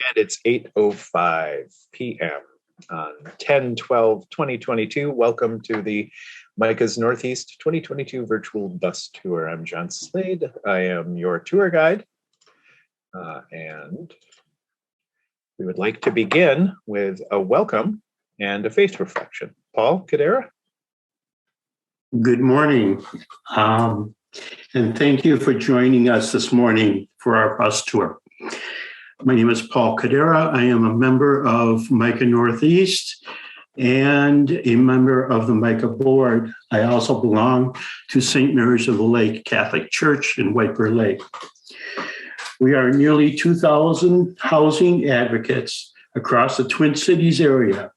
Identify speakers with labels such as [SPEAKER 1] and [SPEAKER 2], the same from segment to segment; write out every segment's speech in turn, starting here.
[SPEAKER 1] And it's 8:05 p.m. on 10/12/2022. Welcome to the MICAH's Northeast 2022 virtual bus tour. I'm John Slade. I am your tour guide. And we would like to begin with a welcome and a faith reflection. Paul Cadera.
[SPEAKER 2] Good morning. And thank you for joining us this morning for our bus tour. My name is Paul Cadera. I am a member of MICAH Northeast and a member of the MICAH board. I also belong to St. Mary's of the Lake Catholic Church in White Bear Lake. We are nearly 2,000 housing advocates across the Twin Cities area,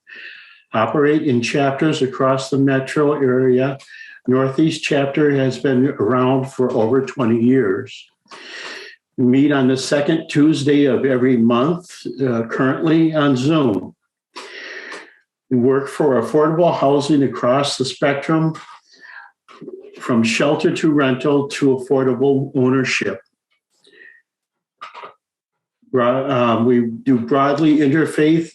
[SPEAKER 2] operate in chapters across the metro area. Northeast Chapter has been around for over 20 years. We meet on the second Tuesday of every month, currently on Zoom. We work for affordable housing across the spectrum, from shelter to rental to affordable ownership. We do broadly interfaith,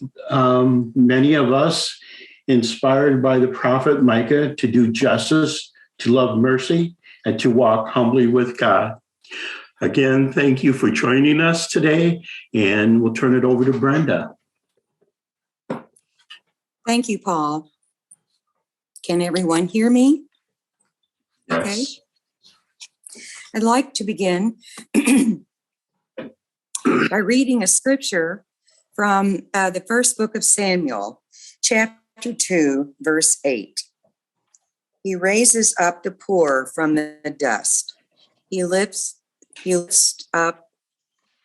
[SPEAKER 2] many of us inspired by the prophet Micah to do justice, to love mercy, and to walk humbly with God. Again, thank you for joining us today, and we'll turn it over to Brenda.
[SPEAKER 3] Thank you, Paul. Can everyone hear me?
[SPEAKER 2] Yes.
[SPEAKER 3] Okay. I'd like to begin by reading a scripture from the first book of Samuel, chapter 2, verse 8. He raises up the poor from the dust. He lifts up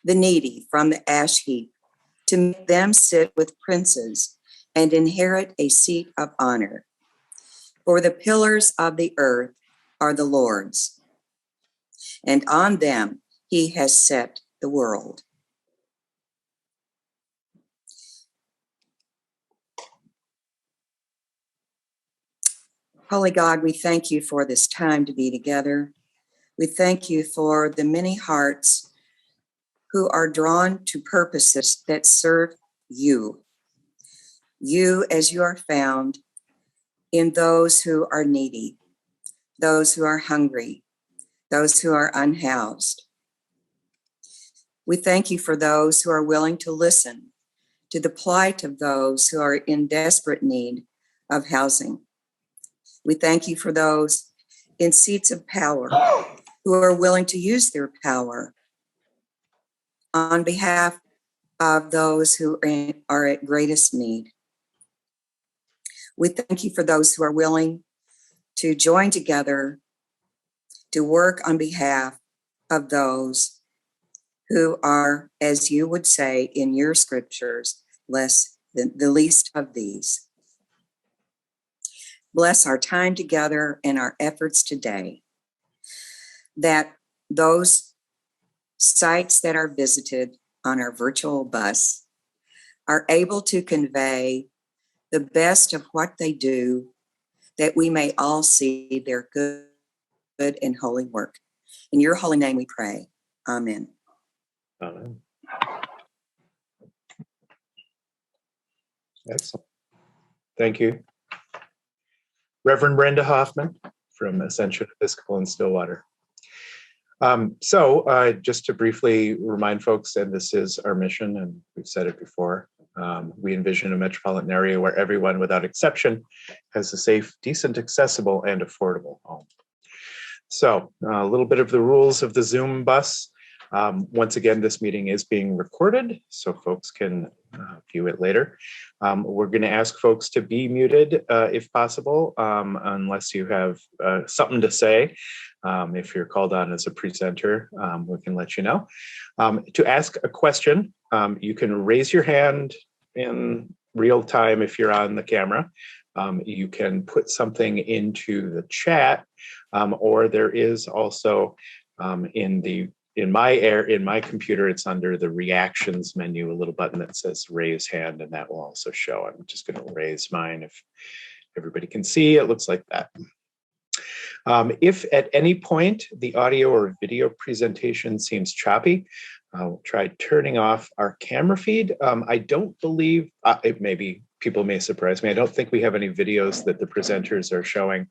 [SPEAKER 3] the needy from the ash heap to make them sit with princes and inherit a seat of honor. For the pillars of the earth are the Lord's, and on them he has set the world. Holy God, we thank you for this time to be together. We thank you for the many hearts who are drawn to purposes that serve you. You as you are found in those who are needy, those who are hungry, those who are unhoused. We thank you for those who are willing to listen to the plight of those who are in desperate need of housing. We thank you for those in seats of power who are willing to use their power on behalf of those who are at greatest need. We thank you for those who are willing to join together to work on behalf of those who are, as you would say in your scriptures, less than the least of these. Bless our time together and our efforts today, that those sites that are visited on our virtual bus are able to convey the best of what they do, that we may all see their good and holy work. In your holy name we pray. Amen.
[SPEAKER 1] Amen. Excellent. Thank you. Reverend Brenda Hoffman from Ascension Episcopal in Stillwater. Just to briefly remind folks, and this is our mission, and we've said it before, we envision a metropolitan area where everyone, without exception, has a safe, decent, accessible, and affordable home. So a little bit of the rules of the Zoom bus. Once again, this meeting is being recorded, so folks can view it later. We're going to ask folks to be muted if possible, unless you have something to say. If you're called on as a presenter, we can let you know. To ask a question, you can raise your hand in real time if you're on the camera. You can put something into the chat, or there is also in my computer, it's under the reactions menu, a little button that says raise hand, and that will also show. I'm just going to raise mine if everybody can see. It looks like that. If at any point the audio or video presentation seems choppy, I'll try turning off our camera feed. I don't believe, maybe people may surprise me. I don't think we have any videos that the presenters are showing.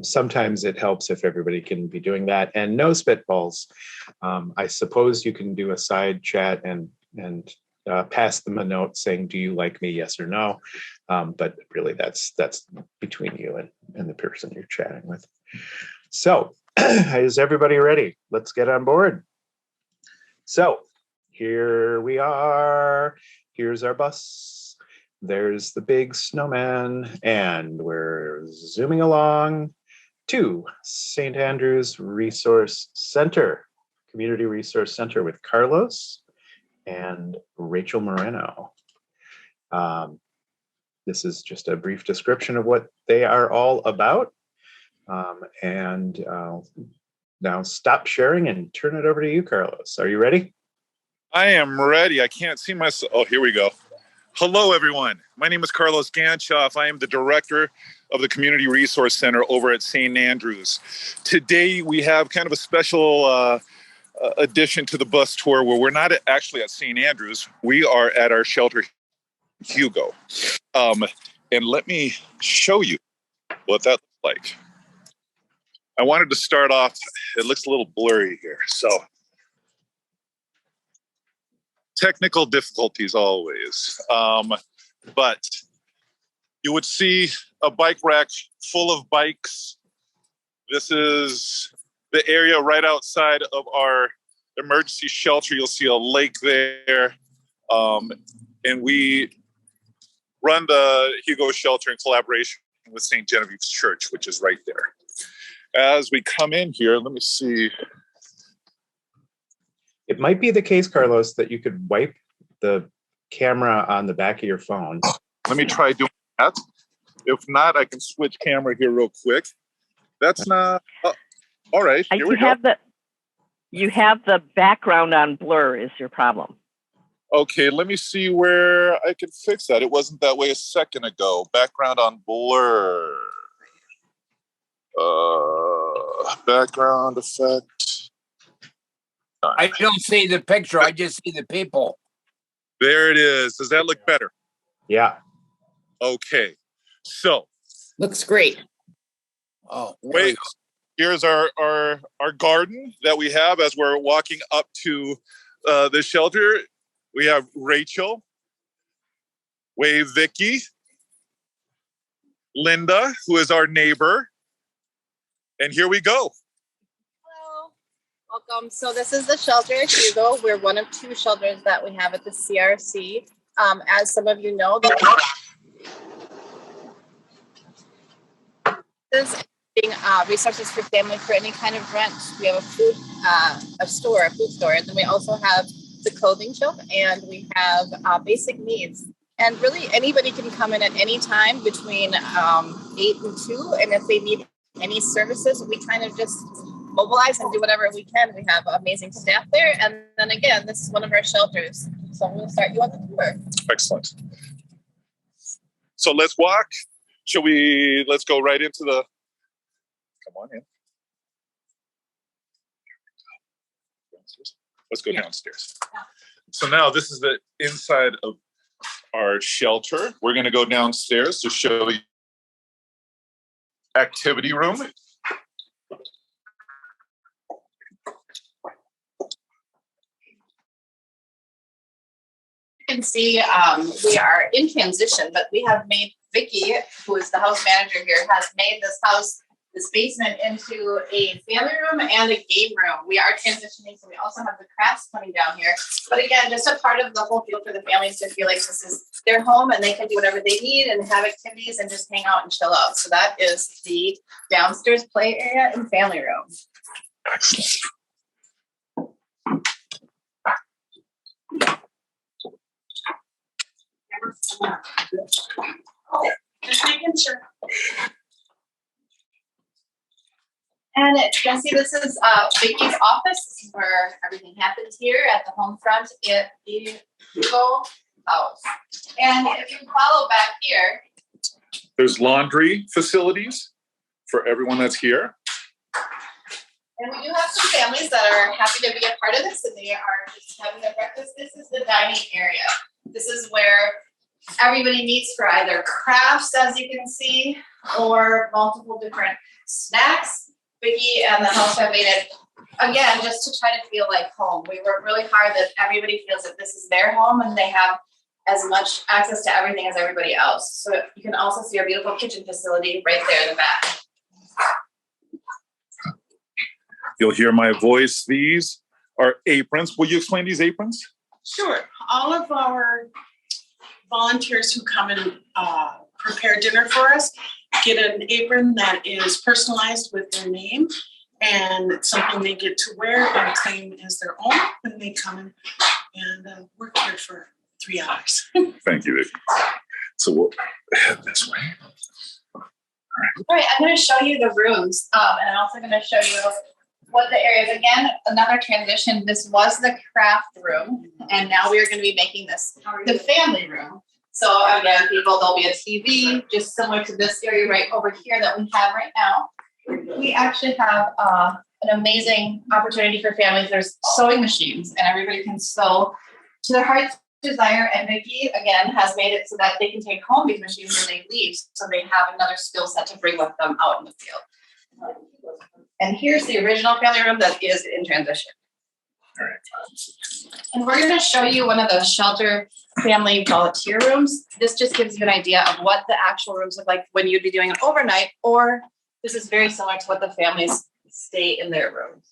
[SPEAKER 1] Sometimes it helps if everybody can be doing that. And no spitballs. I suppose you can do a side chat and pass them a note saying, do you like me, yes or no? But really that's between you and the person you're chatting with. So is everybody ready? Let's get on board. So here we are. Here's our bus. There's the big snowman, and we're zooming along to St. Andrews Resource Center, Community Resource Center with Carlos and Rachel Moreno. This is just a brief description of what they are all about. And now stop sharing and turn it over to you, Carlos. Are you ready?
[SPEAKER 4] I am ready. I can't see myself. Oh, here we go. Hello, everyone. My name is Carlos Ganchoff. I am the director of the Community Resource Center over at St. Andrews. Today, we have kind of a special addition to the bus tour where we're not actually at St. Andrews. We are at our shelter, Hugo. And let me show you what that looks like. I wanted to start off, it looks a little blurry here. So technical difficulties always. But you would see a bike rack full of bikes. This is the area right outside of our emergency shelter. You'll see a lake there. And we run the Hugo shelter in collaboration with St. Genevieve's Church, which is right there. As we come in here, let me see.
[SPEAKER 1] It might be the case, Carlos, that you could wipe the camera on the back of your phone.
[SPEAKER 4] Let me try doing that. If not, I can switch camera here real quick. That's not... all right, here we go.
[SPEAKER 5] You have the background on blur is your problem.
[SPEAKER 4] Okay, let me see where I can fix that. It wasn't that way a second ago. Background on blur. Background effect.
[SPEAKER 6] I don't see the picture. I just see the people.
[SPEAKER 4] There it is. Does that look better?
[SPEAKER 1] Yeah.
[SPEAKER 4] Okay. So.
[SPEAKER 7] Looks great.
[SPEAKER 6] Oh,
[SPEAKER 4] wait. Here's our garden that we have as we're walking up to the shelter. We have Rachel, Wave Vicky, Linda, who is our neighbor. And here we go.
[SPEAKER 8] Hello, welcome. So this is the shelter at Hugo. We're one of two shelters that we have at the CRC. As some of you know, this is resources for family for any kind of rent. We have a food store, and then we also have the clothing shelf, and we have basic needs. And really, anybody can come in at any time between 8 and 2, and if they need any services, we kind of just mobilize and do whatever we can. We have amazing staff there. And then again, this is one of our shelters. So I'm going to start you on the tour.
[SPEAKER 4] Excellent. So let's walk. Let's go right into the, come on in. Let's go downstairs. So now this is the inside of our shelter. We're going to go downstairs to show you activity room.
[SPEAKER 8] You can see we are in transition, but we have made Vicky, who is the house manager here, has made this basement into a family room and a game room. We are transitioning, so we also have the crafts coming down here. But again, just a part of the whole feel for the families to feel like this is their home and they can do whatever they need and have activities and just hang out and chill out. So that is the downstairs play area and family room.
[SPEAKER 4] Excellent.
[SPEAKER 8] Just making sure. And you can see this is Vicky's office. This is where everything happens here at the home front at the Hugo house. And if you follow back here,
[SPEAKER 4] there's laundry facilities for everyone that's here.
[SPEAKER 8] And we do have some families that are happy to be a part of this, and they are just having their breakfast. This is the dining area. This is where everybody meets for either crafts, as you can see, or multiple different snacks. Vicki and the house have made it, again, just to try to feel like home. We work really hard that everybody feels that this is their home and they have as much access to everything as everybody else. So you can also see our beautiful kitchen facility right there in the back.
[SPEAKER 4] You'll hear my voice. These are aprons. Will you explain these aprons?
[SPEAKER 7] Sure. All of our volunteers who come and prepare dinner for us get an apron that is personalized with their name, and it's something they get to wear and claim as their own when they come and work here for 3 hours.
[SPEAKER 4] Thank you, Vicki. So we'll head this way.
[SPEAKER 8] All right, I'm going to show you the rooms, and I'm also going to show you what the areas. Again, another transition. This was the craft room, and now we are going to be making this the family room. So again, there'll be a TV, just similar to this area right over here that we have right now. We actually have an amazing opportunity for families. There's sewing machines, and everybody can sew to their heart's desire. And Vicki, again, has made it so that they can take home these machines when they leave, so they have another skill set to bring with them out in the field. And here's the original family room that is in transition.
[SPEAKER 4] All right.
[SPEAKER 8] And we're going to show you one of the shelter family volunteer rooms. This just gives you an idea of what the actual rooms look like when you'd be doing an overnight, or this is very similar to what the families stay in their rooms.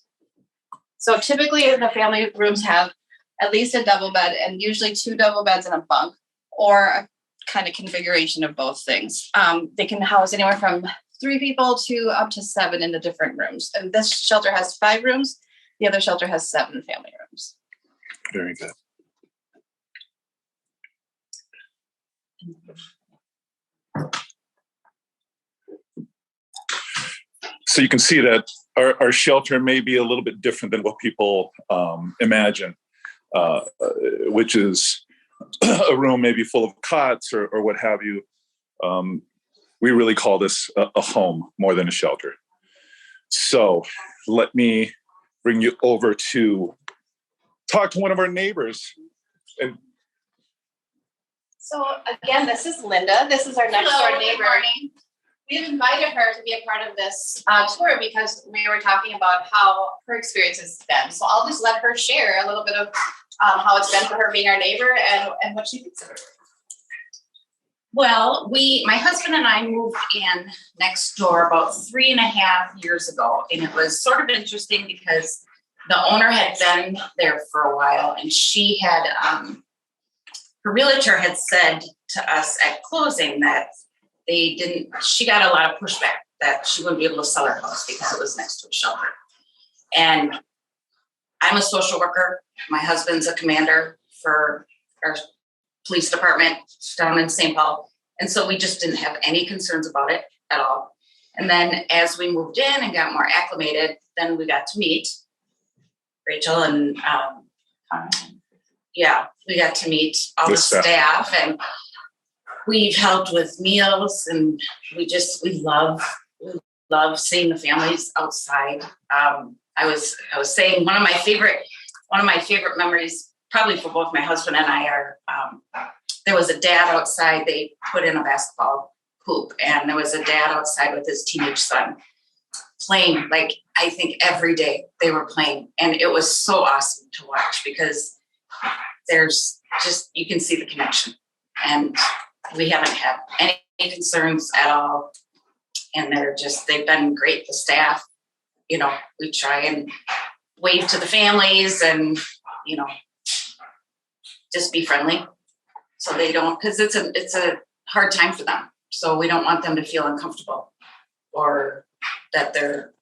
[SPEAKER 8] So typically the family rooms have at least a double bed, and usually 2 double beds and a bunk, or a kind of configuration of both things. They can house anywhere from 3 people to up to 7 in the different rooms. And this shelter has 5 rooms. The other shelter has 7 family rooms.
[SPEAKER 4] Very good. So you can see that our shelter may be a little bit different than what people imagine, which is a room maybe full of cots or what have you. We really call this a home more than a shelter. So let me bring you over to talk to one of our neighbors. And
[SPEAKER 8] So again, this is Linda. This is our next door neighbor. We've invited her to be a part of this tour because we were talking about how her experience has been. So I'll just let her share a little bit of how it's been for her being our neighbor and what she thinks of it.
[SPEAKER 9] Well, my husband and I moved in next door about 3.5 years ago, and it was sort of interesting because the owner had been there for a while, and she had, her realtor had said to us at closing that she got a lot of pushback that she wouldn't be able to sell her house because it was next to a shelter. And I'm a social worker. My husband's a commander for our police department down in St. Paul. And so we just didn't have any concerns about it at all. And then as we moved in and got more acclimated, then we got to meet Rachel and we got to meet all the staff, and we've helped with meals, and we love seeing the families outside. I was saying one of my favorite memories, probably for both my husband and I, are there was a dad outside. They put in a basketball hoop, and there was a dad outside with his teenage son playing. Like, I think every day they were playing, and it was so awesome to watch because there's just, you can see the connection, and we haven't had any concerns at all. And they've been great. The staff, we try and wave to the families and, just be friendly so they don't, because it's a hard time for them. So we don't want them to feel uncomfortable or that they're,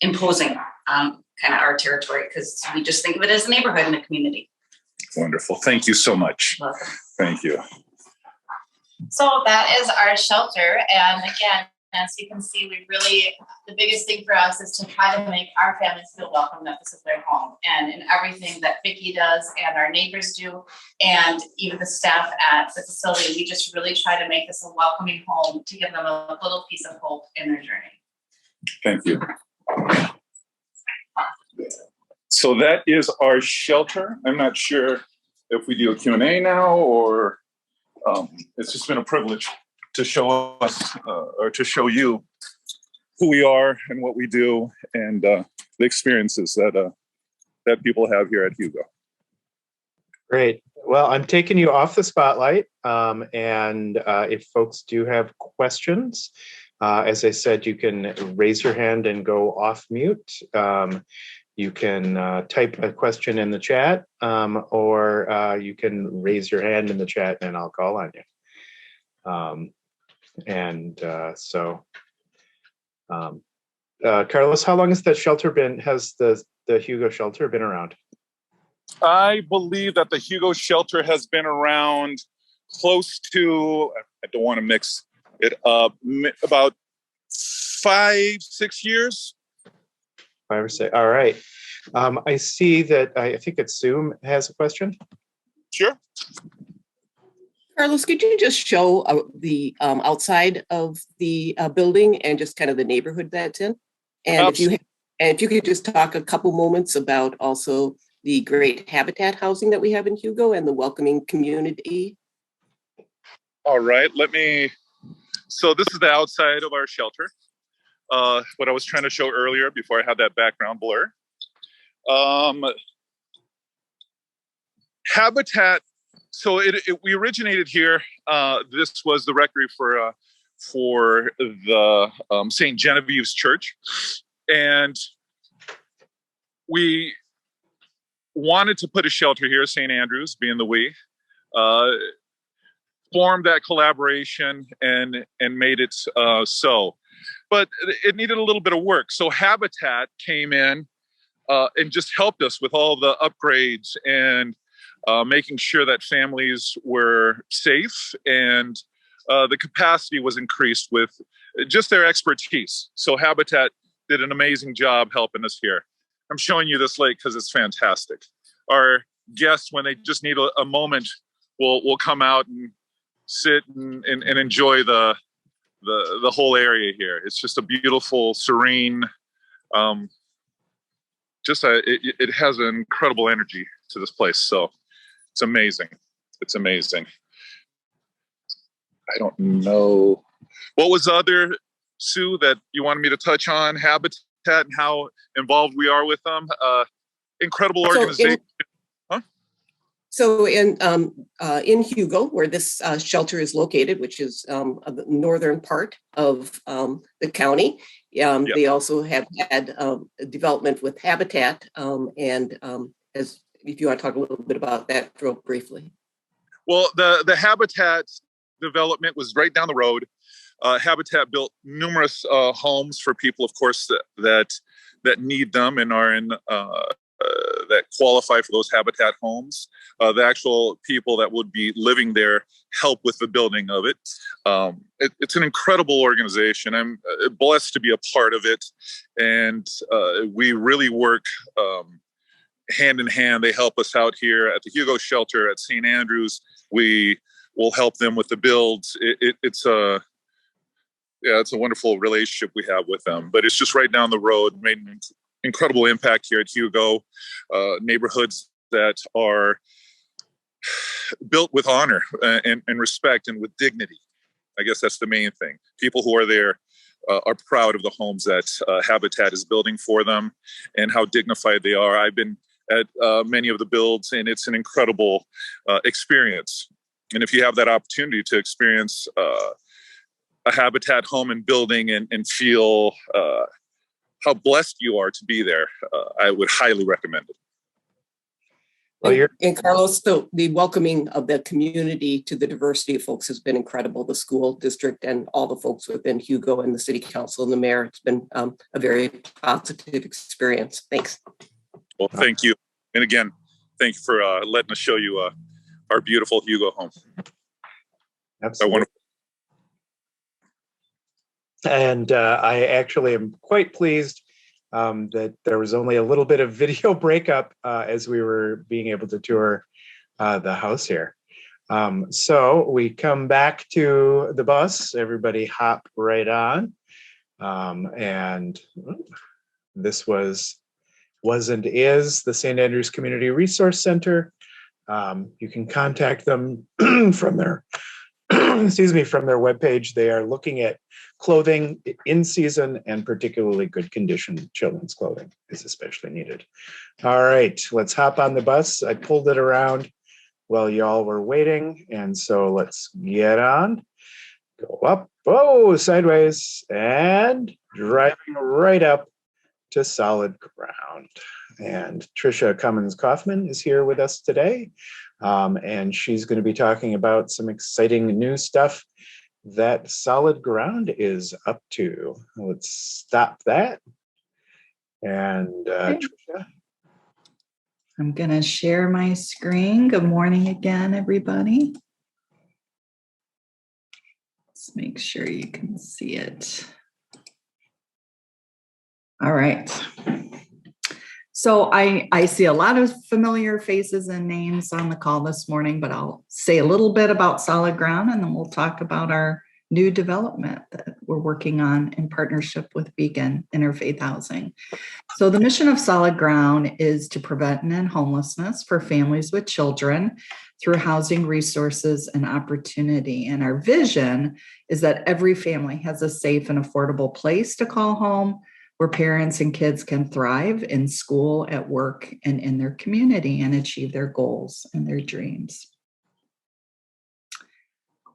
[SPEAKER 9] imposing on kind of our territory, because we just think of it as a neighborhood and a community.
[SPEAKER 4] Wonderful. Thank you so much.
[SPEAKER 9] Welcome.
[SPEAKER 4] Thank you.
[SPEAKER 8] So that is our shelter. And again, as you can see, the biggest thing for us is to try to make our families feel welcome, that this is their home. And in everything that Vicki does and our neighbors do, and even the staff at the facility, we just really try to make this a welcoming home to give them a little piece of hope in their journey.
[SPEAKER 4] Thank you. So that is our shelter. I'm not sure if we do a Q&A now or it's just been a privilege to show us or to show you who we are and what we do and the experiences that people have here at Hugo.
[SPEAKER 1] Great. Well, I'm taking you off the spotlight. And if folks do have questions, as I said, you can raise your hand and go off mute. You can type a question in the chat, or you can raise your hand in the chat and I'll call on you. Carlos, how long has the shelter been, has the Hugo shelter been around?
[SPEAKER 4] I believe that the Hugo shelter has been around close to, I don't want to mix it up, about 5-6 years.
[SPEAKER 1] 5 or 6. All right. I see that I think it's Zoom has a question.
[SPEAKER 4] Sure.
[SPEAKER 10] Carlos, could you just show the outside of the building and just kind of the neighborhood that's in? And if you could just talk a couple moments about also the great habitat housing that we have in Hugo and the welcoming community.
[SPEAKER 4] All right, so this is the outside of our shelter. What I was trying to show earlier before I had that background blur. Habitat, so we originated here. This was the rectory for the St. Genevieve's Church. And we wanted to put a shelter here, St. Andrews being the we, formed that collaboration and made it so. But it needed a little bit of work. So Habitat came in and just helped us with all the upgrades and making sure that families were safe and the capacity was increased with just their expertise. So Habitat did an amazing job helping us here. I'm showing you this lake because it's fantastic. Our guests, when they just need a moment, will come out and sit and enjoy the whole area here. It's just a beautiful, serene, it has an incredible energy to this place. So it's amazing. It's amazing. I don't know. What was the other, Sue, that you wanted me to touch on? Habitat and how involved we are with them. Incredible organization.
[SPEAKER 10] So in Hugo, where this shelter is located, which is the northern part of the county, they also have had development with Habitat. As if you want to talk a little bit about that real briefly.
[SPEAKER 4] Well, the Habitat development was right down the road. Habitat built numerous homes for people, of course, that need them and are in that qualify for those Habitat homes. The actual people that would be living there help with the building of it. It's an incredible organization. I'm blessed to be a part of it, and we really work hand in hand. They help us out here at the Hugo shelter at St. Andrews. We will help them with the builds. It's a wonderful relationship we have with them, but it's just right down the road. Made an incredible impact here at Hugo. Neighborhoods that are built with honor and respect and with dignity. I guess that's the main thing. People who are there are proud of the homes that Habitat is building for them and how dignified they are. I've been at many of the builds, and it's an incredible experience. And if you have that opportunity to experience a Habitat home and building and feel how blessed you are to be there, I would highly recommend it.
[SPEAKER 10] Well, and Carlos, the welcoming of the community to the diversity of folks has been incredible. The school district and all the folks within Hugo and the city council and the mayor, it's been a very positive experience. Thanks.
[SPEAKER 4] Well, thank you. And again, thank you for letting us show you our beautiful Hugo home.
[SPEAKER 1] Absolutely. And I actually am quite pleased that there was only a little bit of video breakup as we were being able to tour the house here. So we come back to the bus. Everybody hop right on. And This was and is the St. Andrews Community Resource Center. You can contact them from their from their webpage. They are looking at clothing in season, and particularly good condition children's clothing is especially needed. All right, let's hop on the bus. I pulled it around while y'all were waiting, and so let's get on. Go up, sideways, and driving right up to solid ground. And Tricia Cummins-Kaufman is here with us today, and she's going to be talking about some exciting new stuff that Solid Ground is up to. Let's stop that. And Tricia.
[SPEAKER 11] I'm going to share my screen. Good morning again, everybody. Let's make sure you can see it. All right. So I see a lot of familiar faces and names on the call this morning, but I'll say a little bit about Solid Ground, and then we'll talk about our new development that we're working on in partnership with Beacon Interfaith Housing. So the mission of Solid Ground is to prevent and end homelessness for families with children through housing resources and opportunity. And our vision is that every family has a safe and affordable place to call home, where parents and kids can thrive in school, at work, and in their community and achieve their goals and their dreams.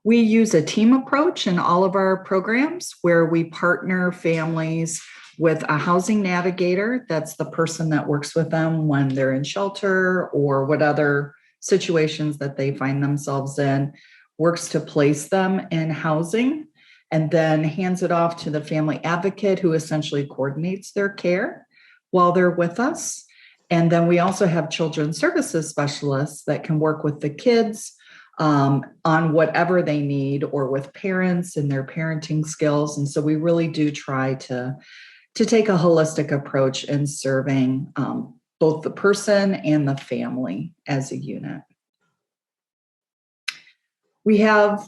[SPEAKER 11] We use a team approach in all of our programs where we partner families with a housing navigator. That's the person that works with them when they're in shelter or what other situations that they find themselves in, works to place them in housing, and then hands it off to the family advocate who essentially coordinates their care while they're with us. And then we also have children's services specialists that can work with the kids on whatever they need, or with parents and their parenting skills. And so we really do try to take a holistic approach in serving both the person and the family as a unit. We have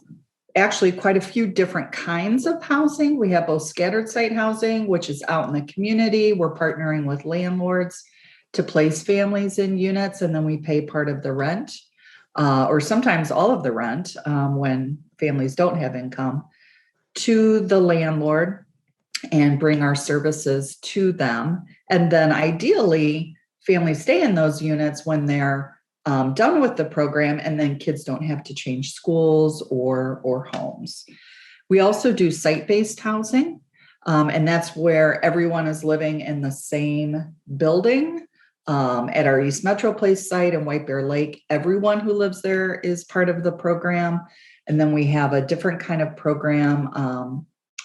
[SPEAKER 11] actually quite a few different kinds of housing. We have both scattered site housing, which is out in the community. We're partnering with landlords to place families in units, and then we pay part of the rent, or sometimes all of the rent when families don't have income, to the landlord and bring our services to them. And then ideally, families stay in those units when they're done with the program, and then kids don't have to change schools or homes. We also do site-based housing, and that's where everyone is living in the same building. At our East Metro Place site in White Bear Lake, everyone who lives there is part of the program. And then we have a different kind of program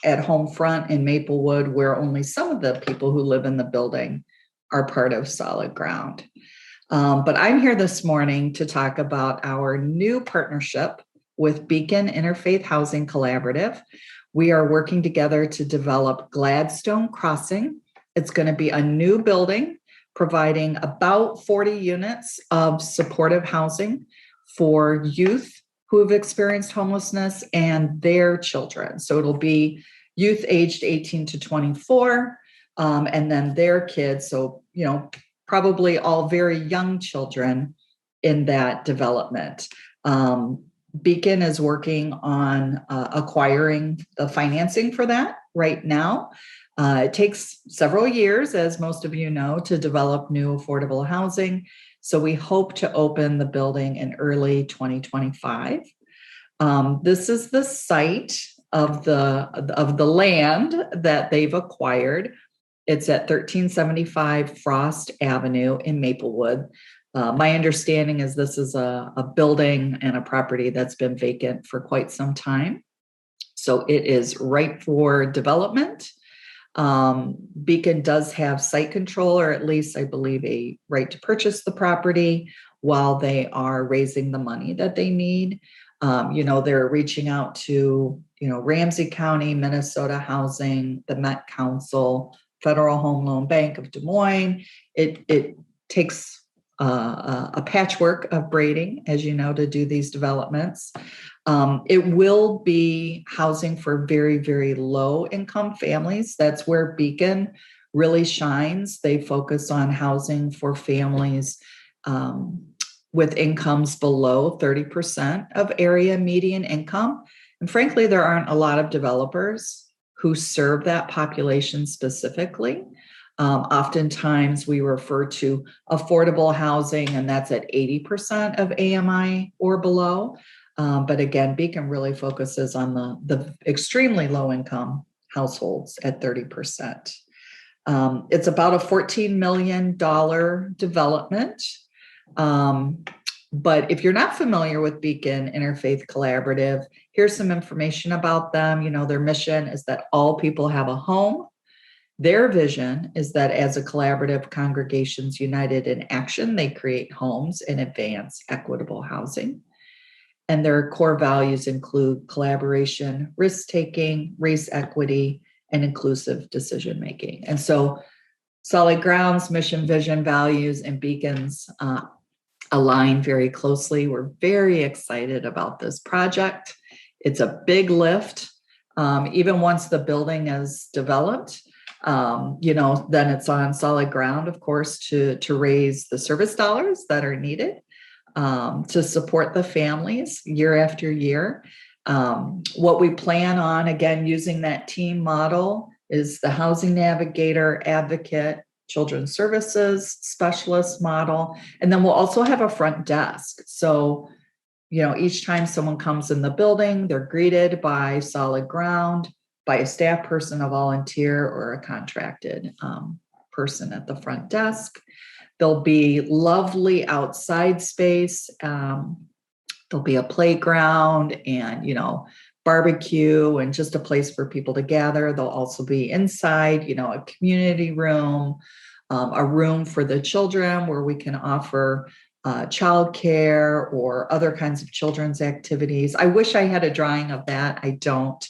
[SPEAKER 11] at Homefront in Maplewood, where only some of the people who live in the building are part of Solid Ground. But I'm here this morning to talk about our new partnership with Beacon Interfaith Housing Collaborative. We are working together to develop Gladstone Crossing. It's going to be a new building providing about 40 units of supportive housing for youth who have experienced homelessness and their children. So it'll be youth aged 18 to 24, and then their kids. So, probably all very young children in that development. Beacon is working on acquiring the financing for that right now. It takes several years, as most of you know, to develop new affordable housing. So we hope to open the building in early 2025. This is the site of the land that they've acquired. It's at 1375 Frost Avenue in Maplewood. My understanding is this is a building and a property that's been vacant for quite some time. So it is ripe for development. Beacon does have site control, or at least I believe a right to purchase the property while they are raising the money that they need. They're reaching out to, Ramsey County, Minnesota Housing, the Met Council, Federal Home Loan Bank of Des Moines. It takes a patchwork of braiding, as you know, to do these developments. It will be housing for very, very low income families. That's where Beacon really shines. They focus on housing for families with incomes below 30% of area median income. And frankly, there aren't a lot of developers who serve that population specifically. Oftentimes we refer to affordable housing, and that's at 80% of AMI or below. But again, Beacon really focuses on the extremely low income households at 30%. It's about a $14 million development. But if you're not familiar with Beacon Interfaith Collaborative, here's some information about them. You know, their mission is that all people have a home. Their vision is that as a collaborative, congregations united in action, they create homes and advance equitable housing. And their core values include collaboration, risk-taking, race equity, and inclusive decision-making. And so Solid Ground's mission, vision, values, and Beacon's align very closely. We're very excited about this project. It's a big lift. Even once the building is developed, then it's on solid ground, of course, to raise the service dollars that are needed to support the families year after year. What we plan on, again, using that team model is the housing navigator, advocate, children's services specialist model. And then we'll also have a front desk. So, each time someone comes in the building, they're greeted by Solid Ground, by a staff person, a volunteer, or a contracted person at the front desk. There'll be lovely outside space. There'll be a playground and, barbecue and just a place for people to gather. There'll also be inside, a community room, a room for the children where we can offer childcare or other kinds of children's activities. I wish I had a drawing of that. I don't.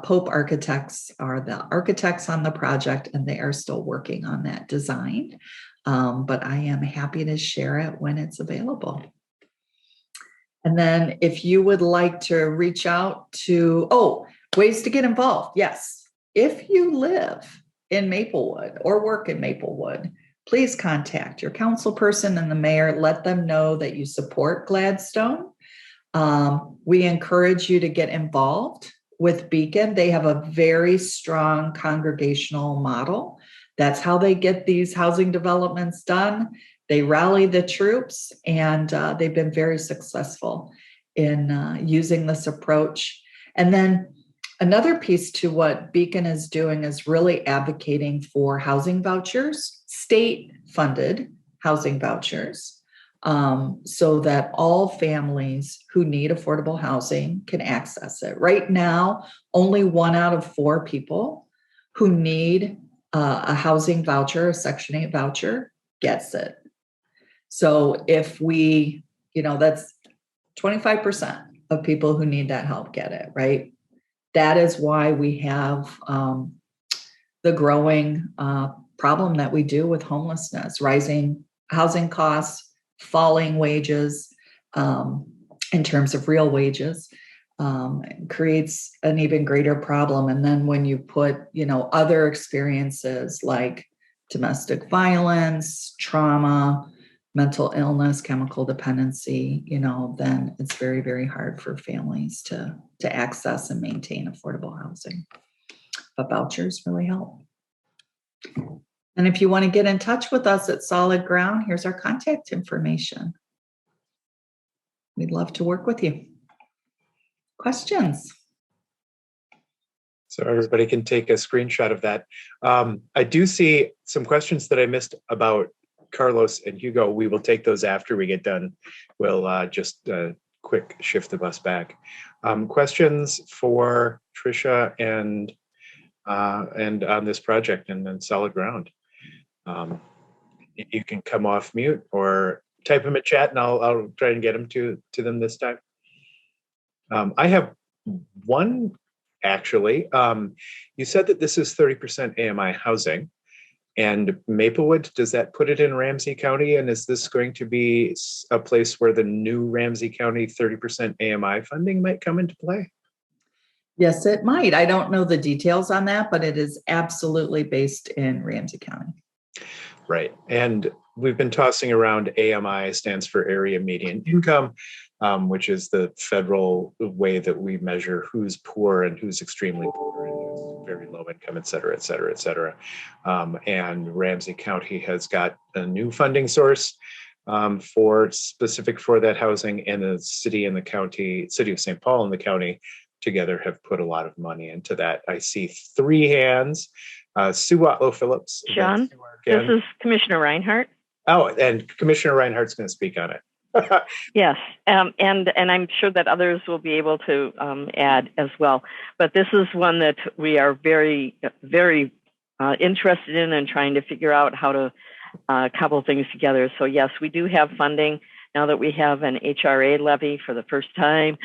[SPEAKER 11] Pope Architects are the architects on the project, and they are still working on that design. But I am happy to share it when it's available. And then if you would like to reach out to, ways to get involved. Yes. If you live in Maplewood or work in Maplewood, please contact your council person and the mayor. Let them know that you support Gladstone. We encourage you to get involved with Beacon. They have a very strong congregational model. That's how they get these housing developments done. They rally the troops, and they've been very successful in using this approach. And then another piece to what Beacon is doing is really advocating for housing vouchers, state-funded housing vouchers, so that all families who need affordable housing can access it. Right now, only 1 out of 4 people who need a housing voucher, a Section 8 voucher, gets it. So if we, that's 25% of people who need that help get it, right? That is why we have the growing problem that we do with homelessness, rising housing costs, falling wages in terms of real wages, creates an even greater problem. And then when you put, other experiences like domestic violence, trauma, mental illness, chemical dependency, then it's very, very hard for families to access and maintain affordable housing. But vouchers really help. And if you want to get in touch with us at Solid Ground, here's our contact information. We'd love to work with you. Questions?
[SPEAKER 1] So everybody can take a screenshot of that. I do see some questions that I missed about Carlos and Hugo. We will take those after we get done. We'll just quick shift the bus back. Questions for Tricia and on this project and then Solid Ground. You can come off mute or type them in chat, and I'll try and get them to them this time. I have one actually. You said that this is 30% AMI housing. And Maplewood, does that put it in Ramsey County? And is this going to be a place where the new Ramsey County 30% AMI funding might come into play?
[SPEAKER 11] Yes, it might. I don't know the details on that, but it is absolutely based in Ramsey County.
[SPEAKER 1] Right. And we've been tossing around AMI, stands for Area Median Income, which is the federal way that we measure who's poor and who's extremely poor and who's very low income, et cetera, et cetera, et cetera. And Ramsey County has got a new funding source for specific for that housing, and the city and the county, city of St. Paul and the county together have put a lot of money into that. I see 3 hands. Sue Watlov Phillips.
[SPEAKER 5] John, this is Commissioner Reinhardt.
[SPEAKER 1] Oh, and Commissioner Reinhardt's going to speak on it.
[SPEAKER 5] Yes, and I'm sure that others will be able to add as well. But this is one that we are very, very interested in and trying to figure out how to cobble things together. So yes, we do have funding now that we have an HRA levy for the first time,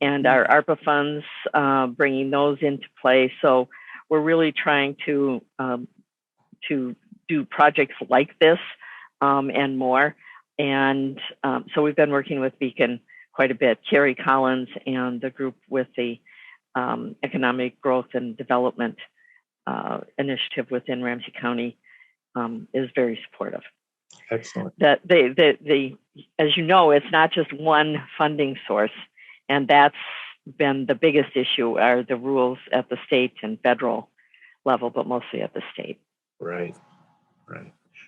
[SPEAKER 5] and our ARPA funds, bringing those into play. So we're really trying to do projects like this and more. And so we've been working with Beacon quite a bit. Carrie Collins and the group with the Economic Growth and Development Initiative within Ramsey County is very supportive.
[SPEAKER 1] Excellent.
[SPEAKER 5] That they, as you know, it's not just one funding source, and that's been the biggest issue are the rules at the state and federal level, but mostly at the state.
[SPEAKER 1] Right.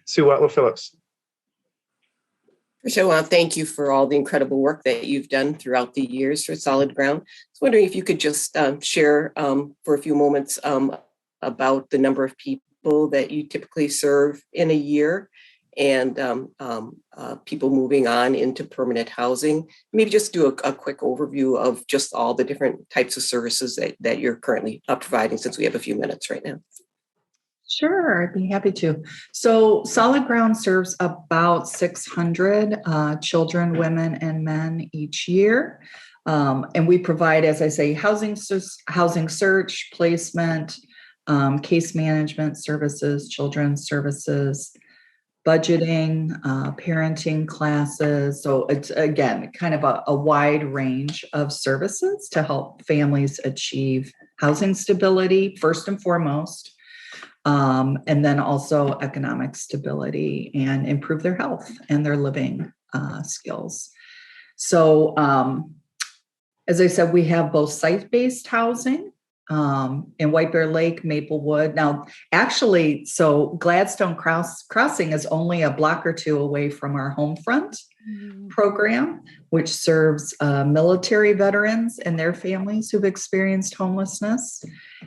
[SPEAKER 1] Sue Watlov Phillips.
[SPEAKER 10] First, I want to thank you for all the incredible work that you've done throughout the years for Solid Ground. I was wondering if you could just share for a few moments about the number of people that you typically serve in a year, and people moving on into permanent housing. Maybe just do a quick overview of just all the different types of services that you're currently providing, since we have a few minutes right now.
[SPEAKER 11] Sure, I'd be happy to. So Solid Ground serves about 600 children, women, and men each year. And we provide, as I say, housing search, placement, case management services, children's services, budgeting, parenting classes. So it's, again, kind of a wide range of services to help families achieve housing stability, first and foremost, and then also economic stability and improve their health and their living skills. So as I said, we have both site-based housing in White Bear Lake, Maplewood. Now, actually, so Gladstone Crossing is only a block or two away from our Homefront program, which serves military veterans and their families who've experienced homelessness.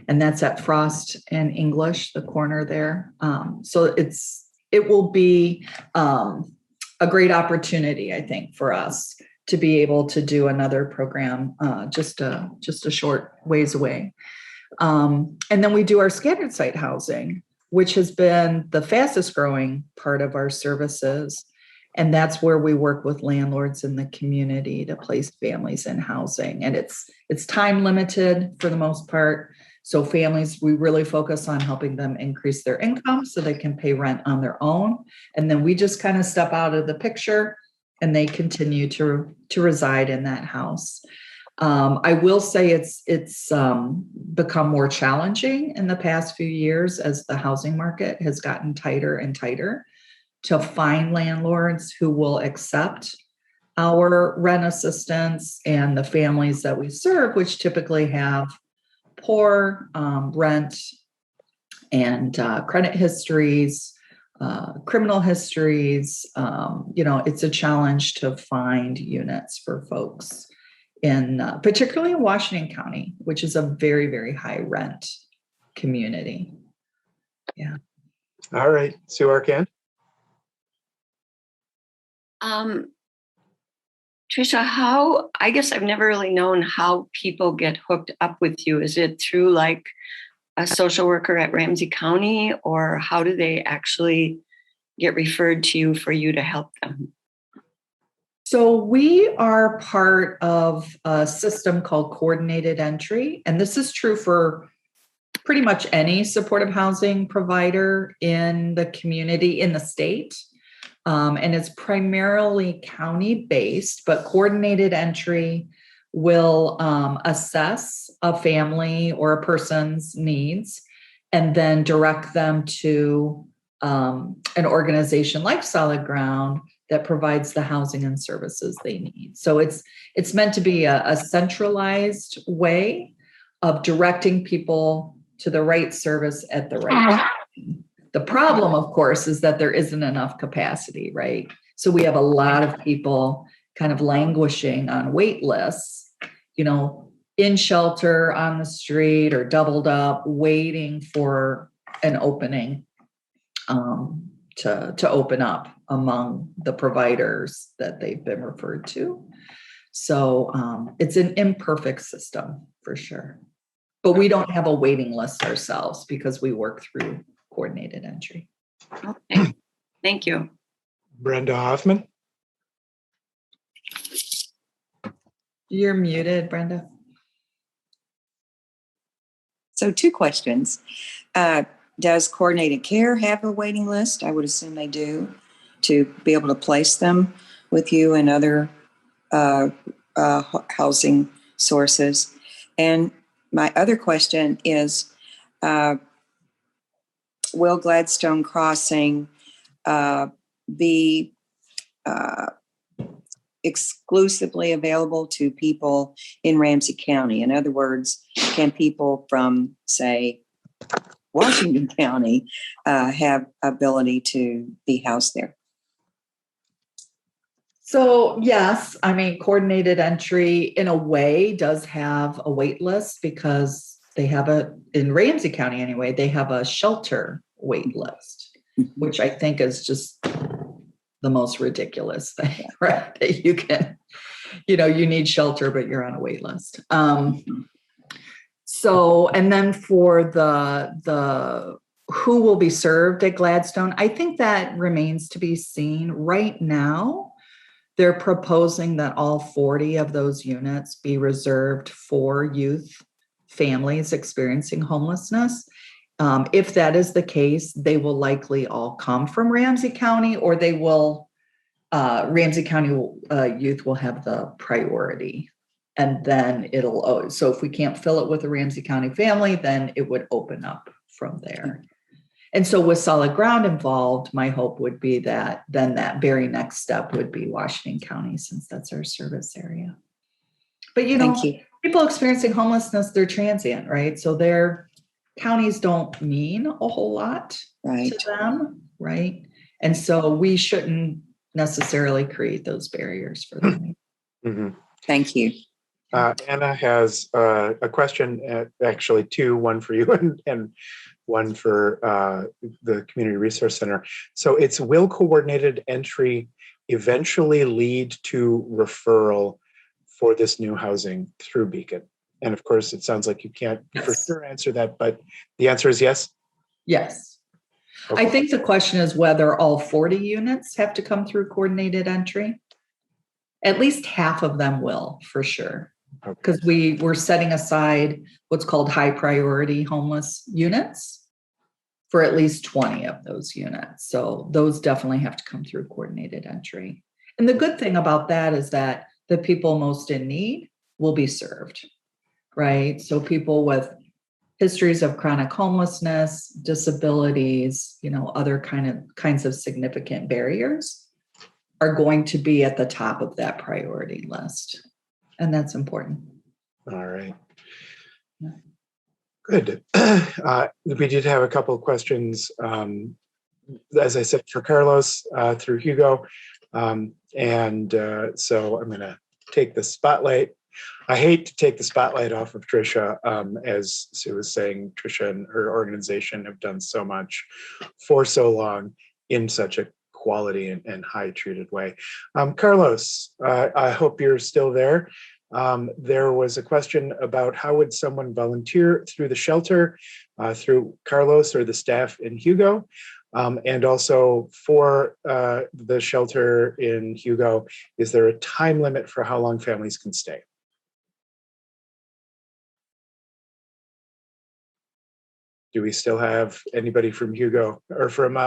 [SPEAKER 11] And that's at Frost and English, the corner there. So it will be a great opportunity, I think, for us to be able to do another program just a short ways away. And then we do our scattered site housing, which has been the fastest growing part of our services. And that's where we work with landlords in the community to place families in housing. And it's time limited for the most part. So families, we really focus on helping them increase their income so they can pay rent on their own. And then we just kind of step out of the picture and they continue to reside in that house. I will say it's become more challenging in the past few years as the housing market has gotten tighter and tighter to find landlords who will accept our rent assistance and the families that we serve, which typically have poor rent and credit histories, criminal histories. It's a challenge to find units for folks particularly in Washington County, which is a very, very high rent community. Yeah.
[SPEAKER 1] All right, Sue Arcand.
[SPEAKER 12] Tricia, I guess I've never really known how people get hooked up with you. Is it through like a social worker at Ramsey County, or how do they actually get referred to you for you to help them?
[SPEAKER 11] So we are part of a system called coordinated entry, and this is true for pretty much any supportive housing provider in the community, in the state. And it's primarily county-based, but coordinated entry will assess a family or a person's needs and then direct them to an organization like Solid Ground that provides the housing and services they need. So it's meant to be a centralized way of directing people to the right service at the right time. The problem, of course, is that there isn't enough capacity, right? So we have a lot of people kind of languishing on wait lists, in shelter, on the street, or doubled up, waiting for an opening to open up among the providers that they've been referred to. So it's an imperfect system for sure. But we don't have a waiting list ourselves because we work through coordinated entry.
[SPEAKER 12] Okay, thank you.
[SPEAKER 1] Brenda Hoffman.
[SPEAKER 11] You're muted, Brenda.
[SPEAKER 3] So 2 questions. Does coordinated care have a waiting list? I would assume they do, to be able to place them with you and other housing sources. And my other question is, will Gladstone Crossing be exclusively available to people in Ramsey County? In other words, can people from, say, Washington County have ability to be housed there?
[SPEAKER 11] So yes, coordinated entry in a way does have a wait list because they have in Ramsey County anyway, they have a shelter wait list, which I think is just the most ridiculous thing, right? That you can, you need shelter, but you're on a wait list. So, and then for the who will be served at Gladstone, I think that remains to be seen. Right now, they're proposing that all 40 of those units be reserved for youth families experiencing homelessness. If that is the case, they will likely all come from Ramsey County, or they will, Ramsey County youth will have the priority. And then so if we can't fill it with a Ramsey County family, then it would open up from there. And so with Solid Ground involved, my hope would be that then that very next step would be Washington County, since that's our service area. But people experiencing homelessness, they're transient, right? So their counties don't mean a whole lot to them, right? And so we shouldn't necessarily create those barriers for them.
[SPEAKER 1] Mm-hmm.
[SPEAKER 3] Thank you.
[SPEAKER 1] Anna has a question, actually 2, one for you and one for the Community Resource Center. So will coordinated entry eventually lead to referral for this new housing through Beacon? And of course, it sounds like you can't for sure answer that, but the answer is yes?
[SPEAKER 11] Yes.
[SPEAKER 1] Okay.
[SPEAKER 11] I think the question is whether all 40 units have to come through coordinated entry. At least half of them will, for sure. Because we're setting aside what's called high priority homeless units for at least 20 of those units. So those definitely have to come through coordinated entry. And the good thing about that is that the people most in need will be served, right? So people with histories of chronic homelessness, disabilities, other kinds of significant barriers are going to be at the top of that priority list. And that's important.
[SPEAKER 1] All right. Good. We did have a couple of questions, as I said, for Carlos through Hugo. So I'm going to take the spotlight. I hate to take the spotlight off of Tricia. As Sue was saying, Tricia and her organization have done so much for so long in such a quality and high treated way. Carlos, I hope you're still there. There was a question about how would someone volunteer through the shelter, through Carlos or the staff in Hugo, and also for the shelter in Hugo, is there a time limit for how long families can stay? Do we still have anybody from Hugo or from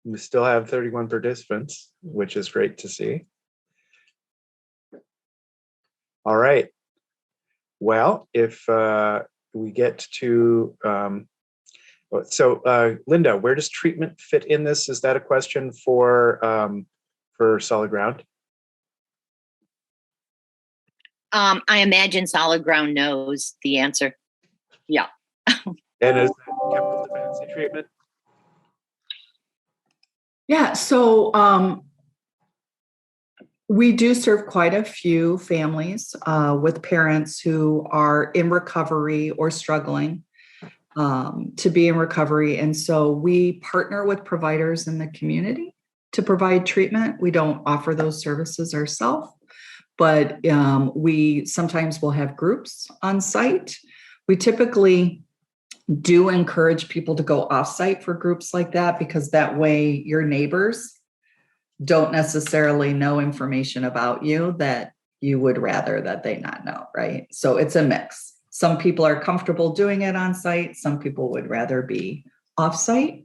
[SPEAKER 1] we still have 31 participants, which is great to see. All right. Well, if we get to, Linda, where does treatment fit in this? Is that a question for Solid Ground?
[SPEAKER 13] I imagine Solid Ground knows the answer. Yeah.
[SPEAKER 1] And is that chemical dependency treatment?
[SPEAKER 11] Yeah, so we do serve quite a few families with parents who are in recovery or struggling to be in recovery. And so we partner with providers in the community to provide treatment. We don't offer those services ourselves, but we sometimes will have groups on site. We typically do encourage people to go off-site for groups like that, because that way your neighbors don't necessarily know information about you that you would rather that they not know, right? So it's a mix. Some people are comfortable doing it on site. Some people would rather be off-site.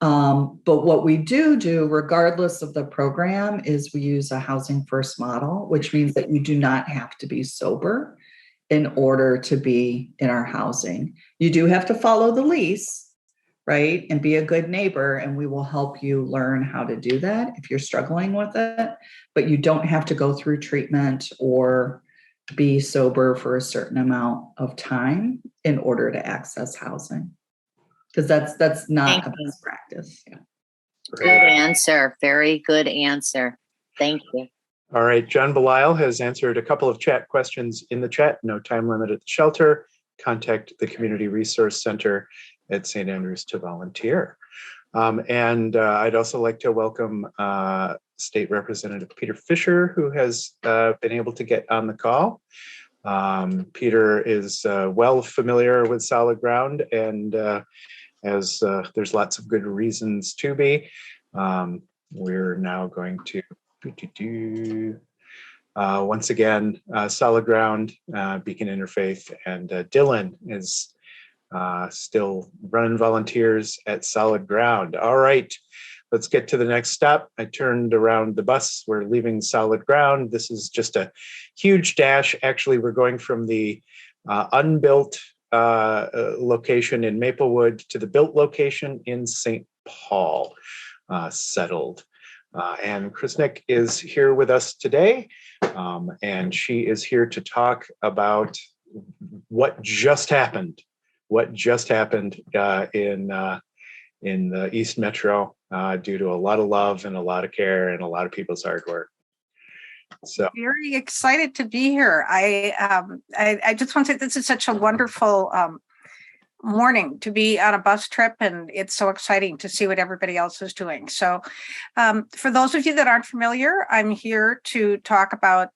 [SPEAKER 11] But what we do, regardless of the program, is we use a housing first model, which means that you do not have to be sober in order to be in our housing. You do have to follow the lease, right? And be a good neighbor, and we will help you learn how to do that if you're struggling with it. But you don't have to go through treatment or be sober for a certain amount of time in order to access housing. Because that's not a best practice. Yeah.
[SPEAKER 13] Good answer. Very good answer. Thank you.
[SPEAKER 1] All right, John Belisle has answered a couple of chat questions in the chat. No time limit at the shelter. Contact the Community Resource Center at St. Andrews to volunteer. And I'd also like to welcome State Representative Peter Fisher, who has been able to get on the call. Peter is well familiar with Solid Ground, and as there's lots of good reasons to be. We're now going to once again, Solid Ground, Beacon Interfaith, and Dylan is still running volunteers at Solid Ground. All right, let's get to the next stop. I turned around the bus. We're leaving Solid Ground. This is just a huge dash. Actually, we're going from the unbuilt location in Maplewood to the built location in St. Paul, settled. And Chris Nick is here with us today, and she is here to talk about what just happened. What just happened in the East Metro due to a lot of love and a lot of care and a lot of people's hard work. So
[SPEAKER 14] very excited to be here. I just want to say this is such a wonderful morning to be on a bus trip, and it's so exciting to see what everybody else is doing. So for those of you that aren't familiar, I'm here to talk about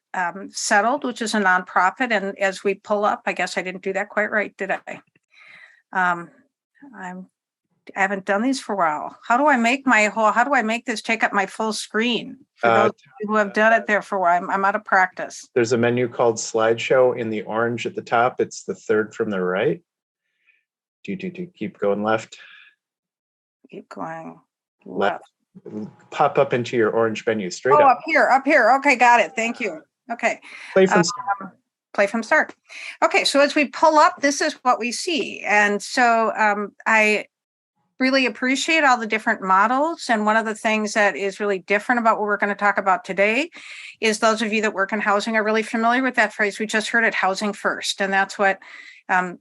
[SPEAKER 14] Settled, which is a nonprofit. And as we pull up, I guess I didn't do that quite right, did I? I haven't done these for a while. How do I make this take up my full screen? For those who have done it there for a while, I'm out of practice.
[SPEAKER 1] There's a menu called Slideshow in the orange at the top. It's the third from the right. Do keep going left.
[SPEAKER 14] Keep going left.
[SPEAKER 1] Pop up into your orange menu straight up.
[SPEAKER 14] Up here. Okay, got it. Thank you. Okay.
[SPEAKER 1] Play from start.
[SPEAKER 14] Play from start. Okay, so as we pull up, this is what we see. And so I really appreciate all the different models. And one of the things that is really different about what we're going to talk about today is those of you that work in housing are really familiar with that phrase. We just heard it, housing first. And that's what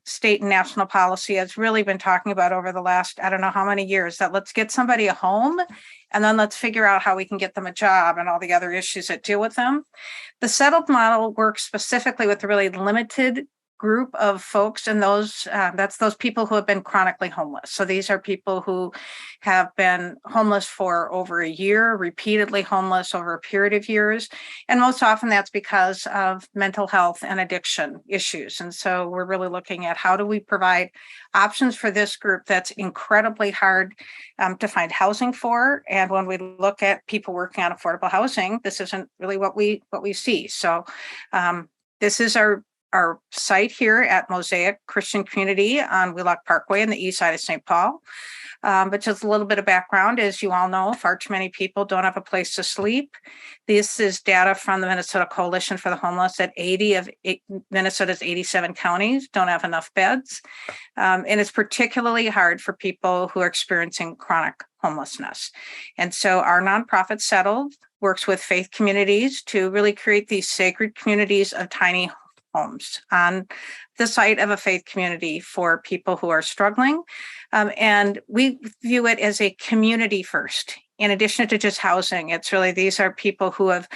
[SPEAKER 14] state and national policy has really been talking about over the last, I don't know how many years, that let's get somebody a home and then let's figure out how we can get them a job and all the other issues that deal with them. The settled model works specifically with a really limited group of folks, and that's those people who have been chronically homeless. So these are people who have been homeless for over a year, repeatedly homeless over a period of years. And most often that's because of mental health and addiction issues. And so we're really looking at how do we provide options for this group that's incredibly hard to find housing for. And when we look at people working on affordable housing, this isn't really what we see. So this is our our site here at Mosaic Christian Community on Wheelock Parkway in the east side of St. Paul. But just a little bit of background, as you all know, far too many people don't have a place to sleep. This is data from the Minnesota Coalition for the Homeless that 80 of Minnesota's 87 counties don't have enough beds. And it's particularly hard for people who are experiencing chronic homelessness. And so our nonprofit Settled works with faith communities to really create these sacred communities of tiny homes on the site of a faith community for people who are struggling. And we view it as a community first. In addition to just housing, it's really, these are people who have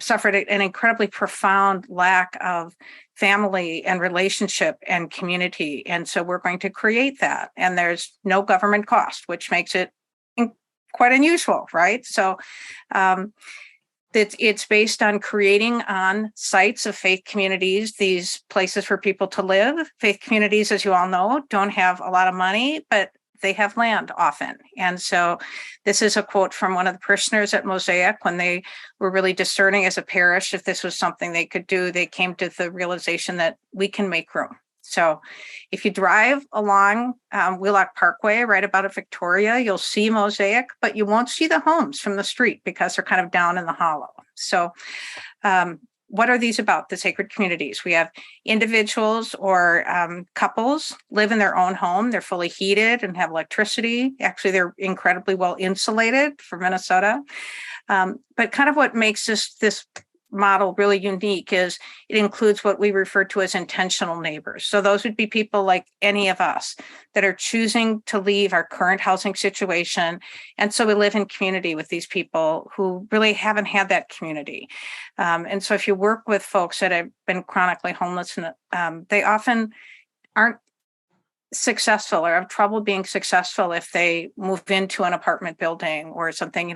[SPEAKER 14] suffered an incredibly profound lack of family and relationship and community. And so we're going to create that. And there's no government cost, which makes it quite unusual, right? So it's based on creating on sites of faith communities, these places for people to live. Faith communities, as you all know, don't have a lot of money, but they have land often. And so this is a quote from one of the parishioners at Mosaic when they were really discerning as a parish if this was something they could do. They came to the realization that we can make room. So if you drive along Wheelock Parkway, right about at Victoria, you'll see Mosaic, but you won't see the homes from the street because they're kind of down in the hollow. So what are these about, the sacred communities? We have individuals or couples live in their own home. They're fully heated and have electricity. Actually, they're incredibly well insulated for Minnesota. But kind of what makes this model really unique is it includes what we refer to as intentional neighbors. So those would be people like any of us that are choosing to leave our current housing situation. And so we live in community with these people who really haven't had that community. And so if you work with folks that have been chronically homeless, they often aren't successful or have trouble being successful if they move into an apartment building or something.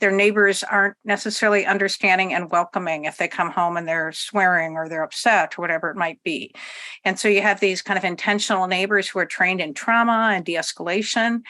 [SPEAKER 14] Their neighbors aren't necessarily understanding and welcoming if they come home and they're swearing or they're upset or whatever it might be. And so you have these kind of intentional neighbors who are trained in trauma and de-escalation.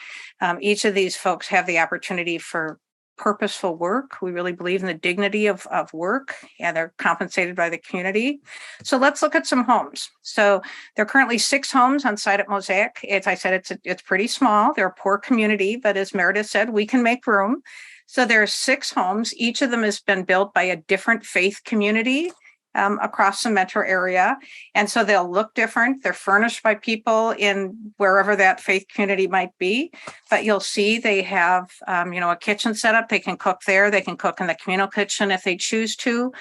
[SPEAKER 14] Each of these folks have the opportunity for purposeful work. We really believe in the dignity of work, and they're compensated by the community. So let's look at some homes. So there are currently 6 homes on site at Mosaic. As I said, it's pretty small. They're a poor community, but as Meredith said, we can make room. So there are 6 homes. Each of them has been built by a different faith community across the metro area. And so they'll look different. They're furnished by people in wherever that faith community might be. But you'll see they have, a kitchen set up. They can cook there. They can cook in the communal kitchen if they choose to.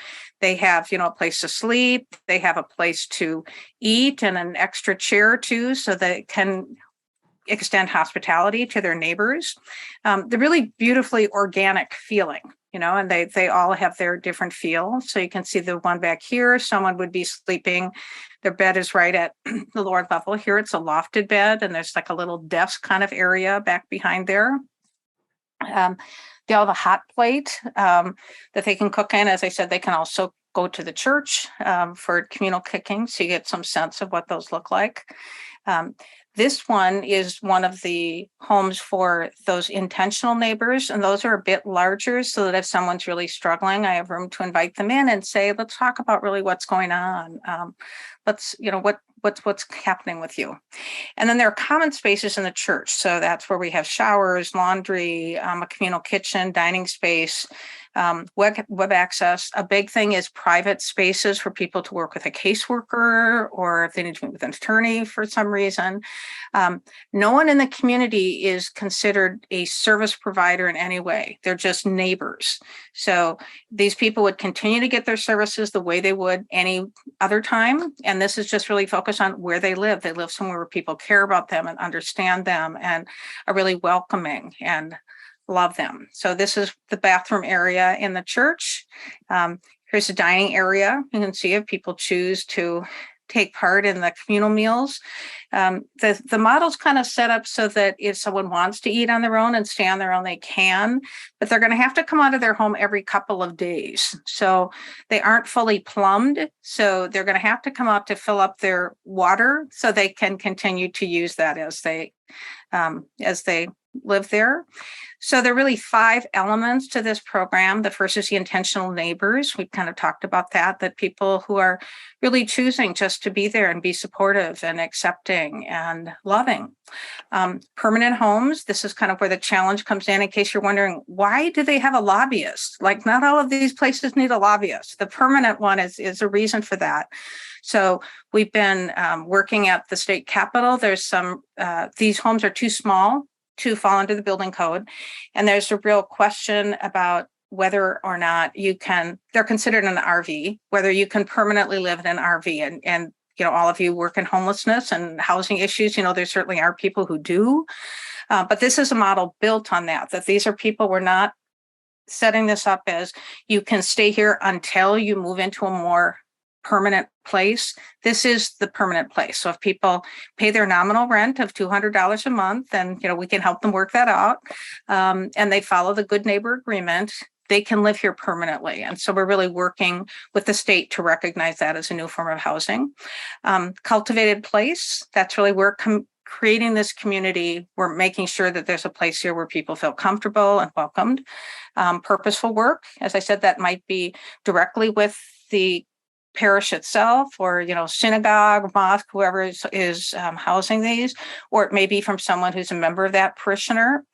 [SPEAKER 14] They have, a place to sleep. They have a place to eat and an extra chair too, so they can extend hospitality to their neighbors. They're really beautifully organic feeling. And they all have their different feel. So you can see the one back here, someone would be sleeping. Their bed is right at the lower level. Here it's a lofted bed, and there's like a little desk kind of area back behind there. They all have a hot plate that they can cook in. As I said, they can also go to the church for communal cooking, so you get some sense of what those look like. This one is one of the homes for those intentional neighbors, and those are a bit larger so that if someone's really struggling, I have room to invite them in and say, let's talk about really what's going on. What's happening with you. And then there are common spaces in the church. So that's where we have showers, laundry, a communal kitchen, dining space, web access. A big thing is private spaces for people to work with a caseworker, or if they need to meet with an attorney for some reason. No one in the community is considered a service provider in any way. They're just neighbors. So these people would continue to get their services the way they would any other time. And this is just really focused on where they live. They live somewhere where people care about them and understand them and are really welcoming and love them. So this is the bathroom area in the church. Here's a dining area. You can see if people choose to take part in the communal meals. The model's kind of set up so that if someone wants to eat on their own and stay on their own, they can, but they're going to have to come out of their home every couple of days. So they aren't fully plumbed. So they're going to have to come out to fill up their water so they can continue to use that as they live there. So there are really 5 elements to this program. The first is the intentional neighbors. We've kind of talked about that people who are really choosing just to be there and be supportive and accepting and loving. Permanent homes. This is kind of where the challenge comes in case you're wondering, why do they have a lobbyist? Like, not all of these places need a lobbyist. The permanent one is a reason for that. So we've been working at the state capitol. There's some, these homes are too small to fall under the building code. And there's a real question about whether or not they're considered an RV, whether you can permanently live in an RV. And all of you work in homelessness and housing issues, there certainly are people who do. But this is a model built on that these are people, we're not setting this up as you can stay here until you move into a more permanent place. This is the permanent place. So if people pay their nominal rent of $200 a month, then we can help them work that out, and they follow the good neighbor agreement, they can live here permanently. And so we're really working with the state to recognize that as a new form of housing. Cultivated place, that's really where creating this community, we're making sure that there's a place here where people feel comfortable and welcomed. Purposeful work, as I said, that might be directly with the parish itself, or synagogue, mosque, whoever is housing these, or it may be from someone who's a member of that parishioner.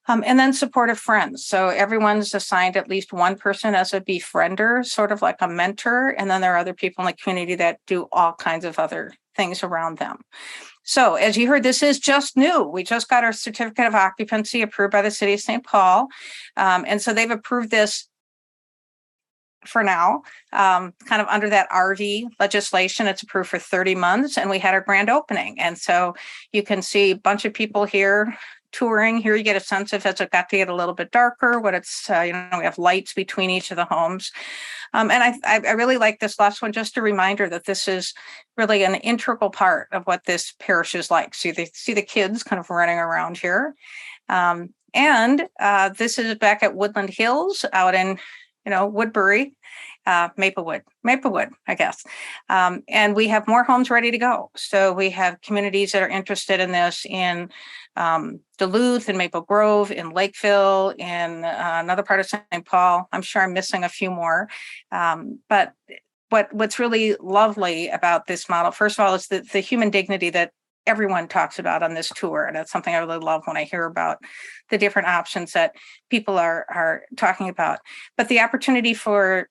[SPEAKER 14] And then supportive friends. So everyone's assigned at least one person as a befriender, sort of like a mentor. And then there are other people in the community that do all kinds of other things around them. So as you heard, this is just new. We just got our certificate of occupancy approved by the city of St. Paul. And so they've approved this for now, kind of under that RV legislation. It's approved for 30 months, and we had our grand opening. And so you can see a bunch of people here touring. Here you get a sense of, as it got to get a little bit darker, what it's, we have lights between each of the homes. And I really like this last one, just a reminder that this is really an integral part of what this parish is like. So you see the kids kind of running around here. And this is back at Woodland Hills out in, Woodbury, Maplewood, I guess. And we have more homes ready to go. So we have communities that are interested in this in Duluth, in Maple Grove, in Lakeville, in another part of St. Paul. I'm sure I'm missing a few more. But what's really lovely about this model, first of all, is the human dignity that everyone talks about on this tour. And that's something I really love when I hear about the different options that people are talking about. But the opportunity for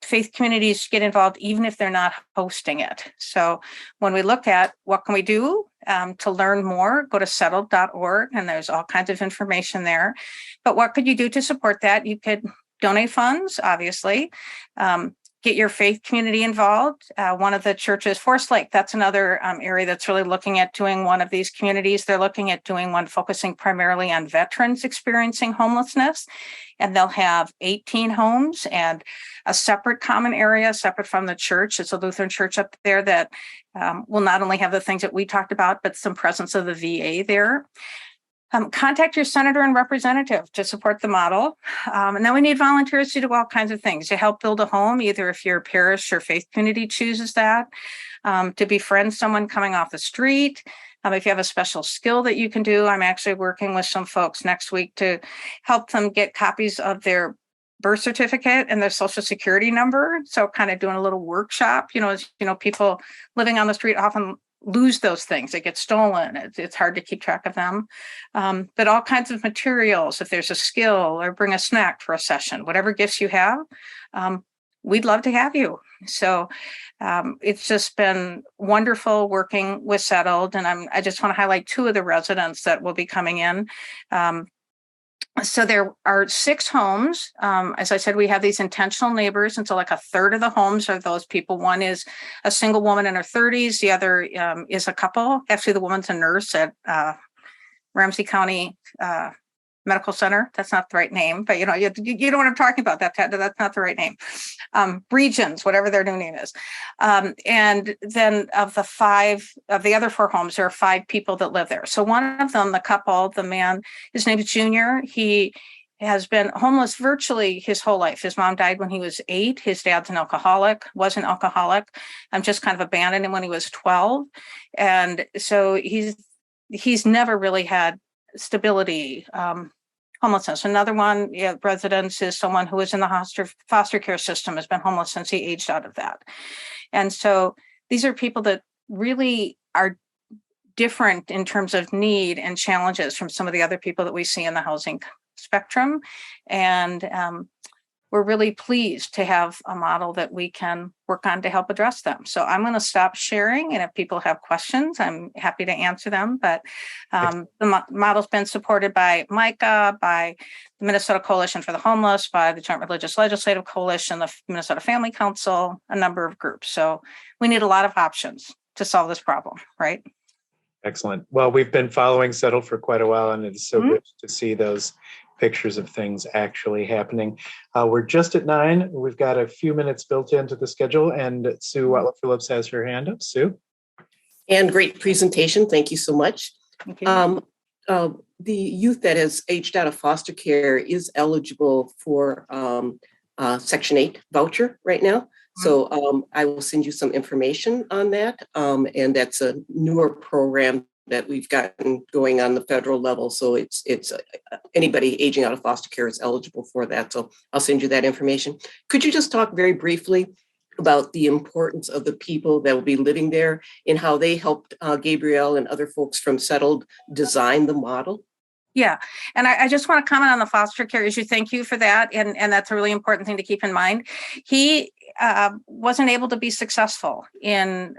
[SPEAKER 14] faith communities to get involved, even if they're not hosting it. So when we look at what can we do to learn more, go to settled.org, and there's all kinds of information there. But what could you do to support that? You could donate funds, obviously. Get your faith community involved. One of the churches, Forest Lake, that's another area that's really looking at doing one of these communities. They're looking at doing one focusing primarily on veterans experiencing homelessness. And they'll have 18 homes and a separate common area, separate from the church. It's a Lutheran church up there that will not only have the things that we talked about, but some presence of the VA there. Contact your senator and representative to support the model. And then we need volunteers to do all kinds of things to help build a home, either if your parish or faith community chooses that, to befriend someone coming off the street. If you have a special skill that you can do, I'm actually working with some folks next week to help them get copies of their birth certificate and their social security number. So kind of doing a little workshop, people living on the street often lose those things. They get stolen. It's hard to keep track of them. But all kinds of materials, if there's a skill, or bring a snack for a session, whatever gifts you have, we'd love to have you. So it's just been wonderful working with Settled. And I just want to highlight 2 of the residents that will be coming in. So there are 6 homes. As I said, we have these intentional neighbors. And so like a third of the homes are those people. One is a single woman in her 30s. The other is a couple. Actually, the woman's a nurse at Ramsey County Medical Center. That's not the right name, but you know what I'm talking about. That's not the right name. Regions, whatever their new name is. And then of the other 4 homes, there are 5 people that live there. So one of them, the couple, the man, his name is Junior. He has been homeless virtually his whole life. His mom died when he was 8. His dad's was an alcoholic. Just kind of abandoned him when he was 12. And so he's never really had stability, homelessness. Another one, residence, is someone who is in the foster care system, has been homeless since he aged out of that. And so these are people that really are different in terms of need and challenges from some of the other people that we see in the housing spectrum. And we're really pleased to have a model that we can work on to help address them. So I'm going to stop sharing, and if people have questions, I'm happy to answer them. But the model's been supported by MICAH, by the Minnesota Coalition for the Homeless, by the Joint Religious Legislative Coalition, the Minnesota Family Council, a number of groups. So we need a lot of options to solve this problem, right?
[SPEAKER 1] Excellent. Well, we've been following Settle for quite a while, and it's so good to see those pictures of things actually happening. We're just at 9. We've got a few minutes built into the schedule, and Sue Watlov Phillips has her hand up. Sue?
[SPEAKER 10] And great presentation. Thank you so much.
[SPEAKER 14] Thank you.
[SPEAKER 10] The youth that has aged out of foster care is eligible for Section 8 voucher right now. So I will send you some information on that. And that's a newer program that we've gotten going on the federal level. So it's anybody aging out of foster care is eligible for that. So I'll send you that information. Could you just talk very briefly about the importance of the people that will be living there and how they helped Gabrielle and other folks from Settled design the model?
[SPEAKER 14] Yeah. And I just want to comment on the foster care issue. Thank you for that. And that's a really important thing to keep in mind. He wasn't able to be successful in,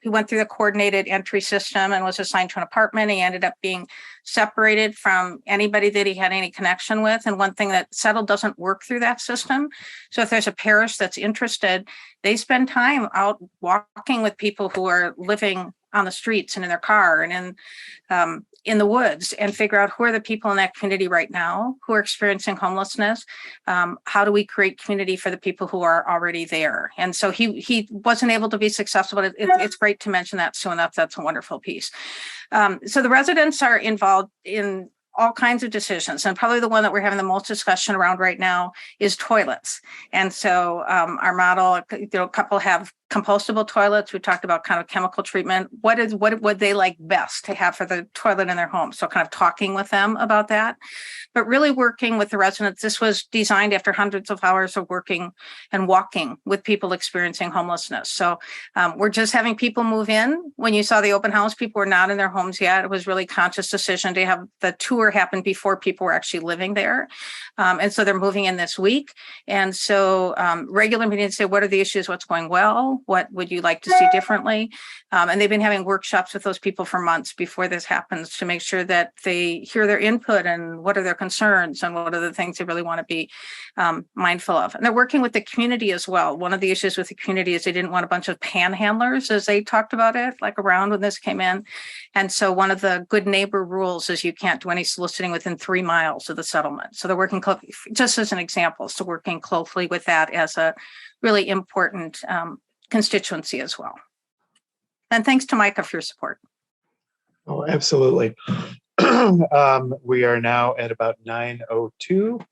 [SPEAKER 14] he went through the coordinated entry system and was assigned to an apartment. He ended up being separated from anybody that he had any connection with. And one thing that Settled doesn't work through that system. So if there's a parish that's interested, they spend time out walking with people who are living on the streets and in their car and in the woods, and figure out who are the people in that community right now who are experiencing homelessness. How do we create community for the people who are already there? And so he wasn't able to be successful, but it's great to mention that. So that's a wonderful piece. So the residents are involved in all kinds of decisions. And probably the one that we're having the most discussion around right now is toilets. And so our model, a couple have compostable toilets. We talked about kind of chemical treatment. What would they like best to have for the toilet in their home? So kind of talking with them about that, but really working with the residents. This was designed after hundreds of hours of working and walking with people experiencing homelessness. So we're just having people move in. When you saw the open house, people were not in their homes yet. It was really conscious decision to have the tour happen before people were actually living there. And so they're moving in this week. And so regular meetings say, what are the issues? What's going well? What would you like to see differently? And they've been having workshops with those people for months before this happens to make sure that they hear their input and what are their concerns and what are the things they really want to be mindful of. And they're working with the community as well. One of the issues with the community is they didn't want a bunch of panhandlers, as they talked about it, like around when this came in. And so one of the good neighbor rules is you can't do any soliciting within 3 miles of the settlement. So they're working, just as an example, so working closely with that as a really important constituency as well. And thanks to MICAH for your support.
[SPEAKER 1] Oh, absolutely. We are now at about 9:02.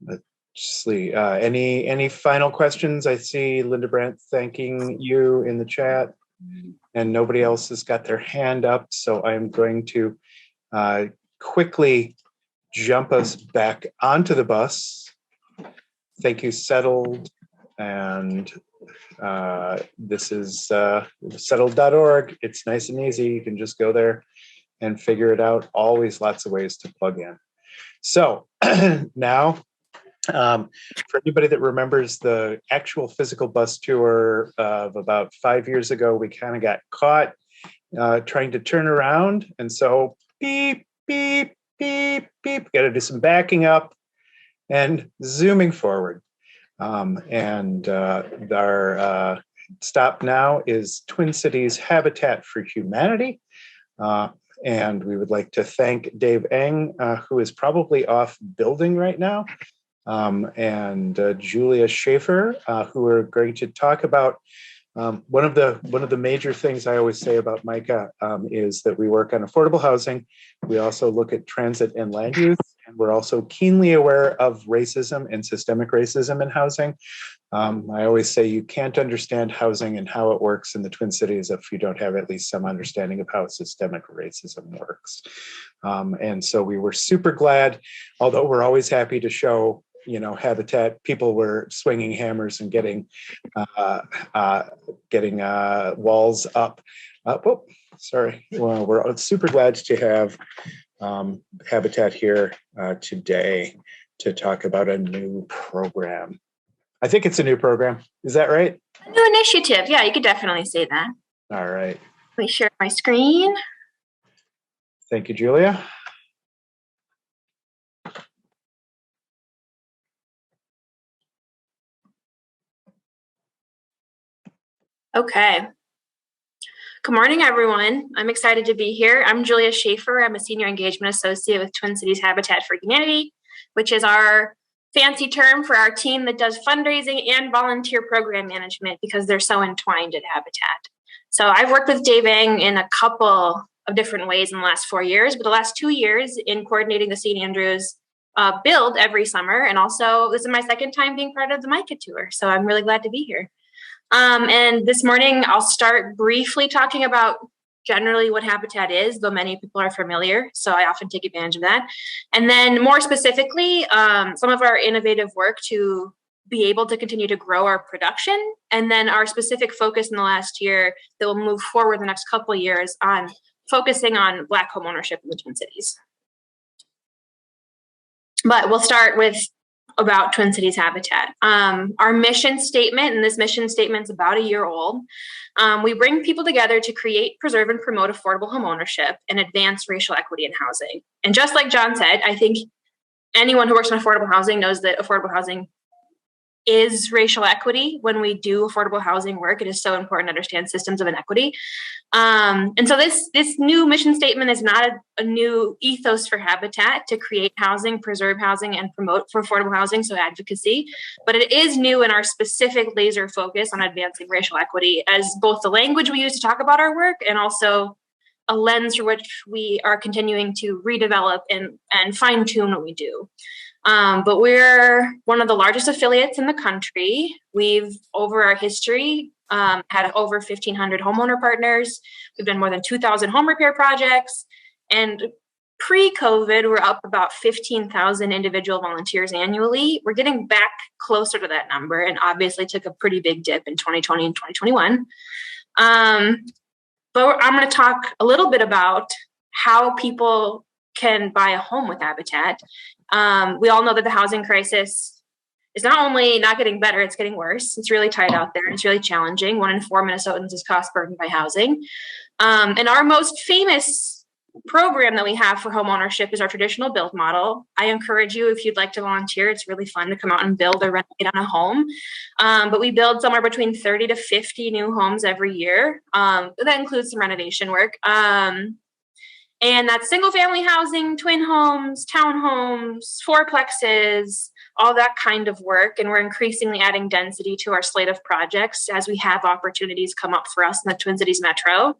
[SPEAKER 1] Let's see, any final questions? I see Linda Brandt thanking you in the chat, and nobody else has got their hand up. So I'm going to quickly jump us back onto the bus. Thank you, Settled. And this is settled.org. It's nice and easy. You can just go there and figure it out. Always lots of ways to plug in. So now, for anybody that remembers the actual physical bus tour of about 5 years ago, we kind of got caught trying to turn around. And so beep, beep, beep, beep. Got to do some backing up and zooming forward. Our stop now is Twin Cities Habitat for Humanity. And we would like to thank Dave Eng, who is probably off building right now, and Julia Schaefer, who are going to talk about one of the major things I always say about MICAH is that we work on affordable housing. We also look at transit and land use. We're also keenly aware of racism and systemic racism in housing. I always say you can't understand housing and how it works in the Twin Cities if you don't have at least some understanding of how systemic racism works. And so we were super glad, although we're always happy to show, Habitat, people were swinging hammers and getting walls up. Sorry. Well, we're super glad to have Habitat here today to talk about a new program. I think it's a new program. Is that right?
[SPEAKER 15] A new initiative. Yeah, you could definitely say that.
[SPEAKER 1] All right.
[SPEAKER 15] Let me share my screen.
[SPEAKER 1] Thank you, Julia.
[SPEAKER 15] Okay. Good morning, everyone. I'm excited to be here. I'm Julia Schaefer. I'm a Senior Engagement Associate with Twin Cities Habitat for Humanity, which is our fancy term for our team that does fundraising and volunteer program management because they're so entwined at Habitat. So I've worked with Dave Eng in a couple of different ways in the last 4 years, but the last 2 years in coordinating the St. Andrews build every summer. And also this is my second time being part of the MICAH tour. So I'm really glad to be here. And this morning, I'll start briefly talking about generally what Habitat is, though many people are familiar. So I often take advantage of that. And then more specifically, some of our innovative work to be able to continue to grow our production. And then our specific focus in the last year that will move forward the next couple of years on focusing on Black homeownership in the Twin Cities. But we'll start with about Twin Cities Habitat. Our mission statement, and this mission statement's about a year old. We bring people together to create, preserve, and promote affordable homeownership and advance racial equity in housing. And just like John said, I think anyone who works in affordable housing knows that affordable housing is racial equity. When we do affordable housing work, it is so important to understand systems of inequity. And so this new mission statement is not a new ethos for Habitat to create housing, preserve housing, and promote for affordable housing, so advocacy, but it is new in our specific laser focus on advancing racial equity as both the language we use to talk about our work and also a lens through which we are continuing to redevelop and fine tune what we do. But we're one of the largest affiliates in the country. We've, over our history, had over 1,500 homeowner partners. We've done more than 2,000 home repair projects. And pre-COVID, we're up about 15,000 individual volunteers annually. We're getting back closer to that number and obviously took a pretty big dip in 2020 and 2021. But I'm going to talk a little bit about how people can buy a home with Habitat. We all know that the housing crisis is not only not getting better, it's getting worse. It's really tight out there. It's really challenging. 1 in 4 Minnesotans is cost burdened by housing. And our most famous program that we have for home ownership is our traditional build model. I encourage you, if you'd like to volunteer, it's really fun to come out and build or renovate on a home. But we build somewhere between 30 to 50 new homes every year. That includes some renovation work. And that's single family housing, twin homes, townhomes, fourplexes, all that kind of work. And we're increasingly adding density to our slate of projects as we have opportunities come up for us in the Twin Cities Metro.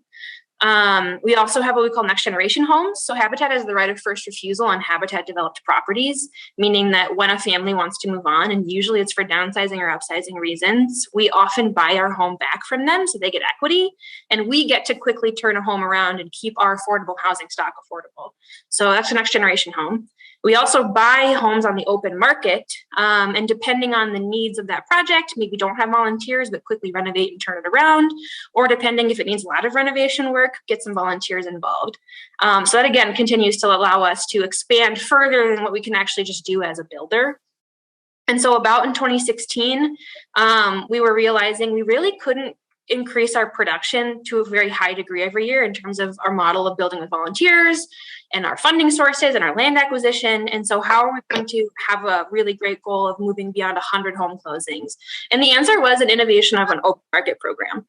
[SPEAKER 15] We also have what we call next generation homes. So Habitat has the right of first refusal on Habitat developed properties, meaning that when a family wants to move on, and usually it's for downsizing or upsizing reasons, we often buy our home back from them so they get equity, and we get to quickly turn a home around and keep our affordable housing stock affordable. So that's a next generation home. We also buy homes on the open market, and depending on the needs of that project, maybe don't have volunteers, but quickly renovate and turn it around, or depending if it needs a lot of renovation work, get some volunteers involved. So that again continues to allow us to expand further than what we can actually just do as a builder. And so about in 2016, we were realizing we really couldn't increase our production to a very high degree every year in terms of our model of building with volunteers and our funding sources and our land acquisition. And so how are we going to have a really great goal of moving beyond 100 home closings? And the answer was an innovation of an open market program.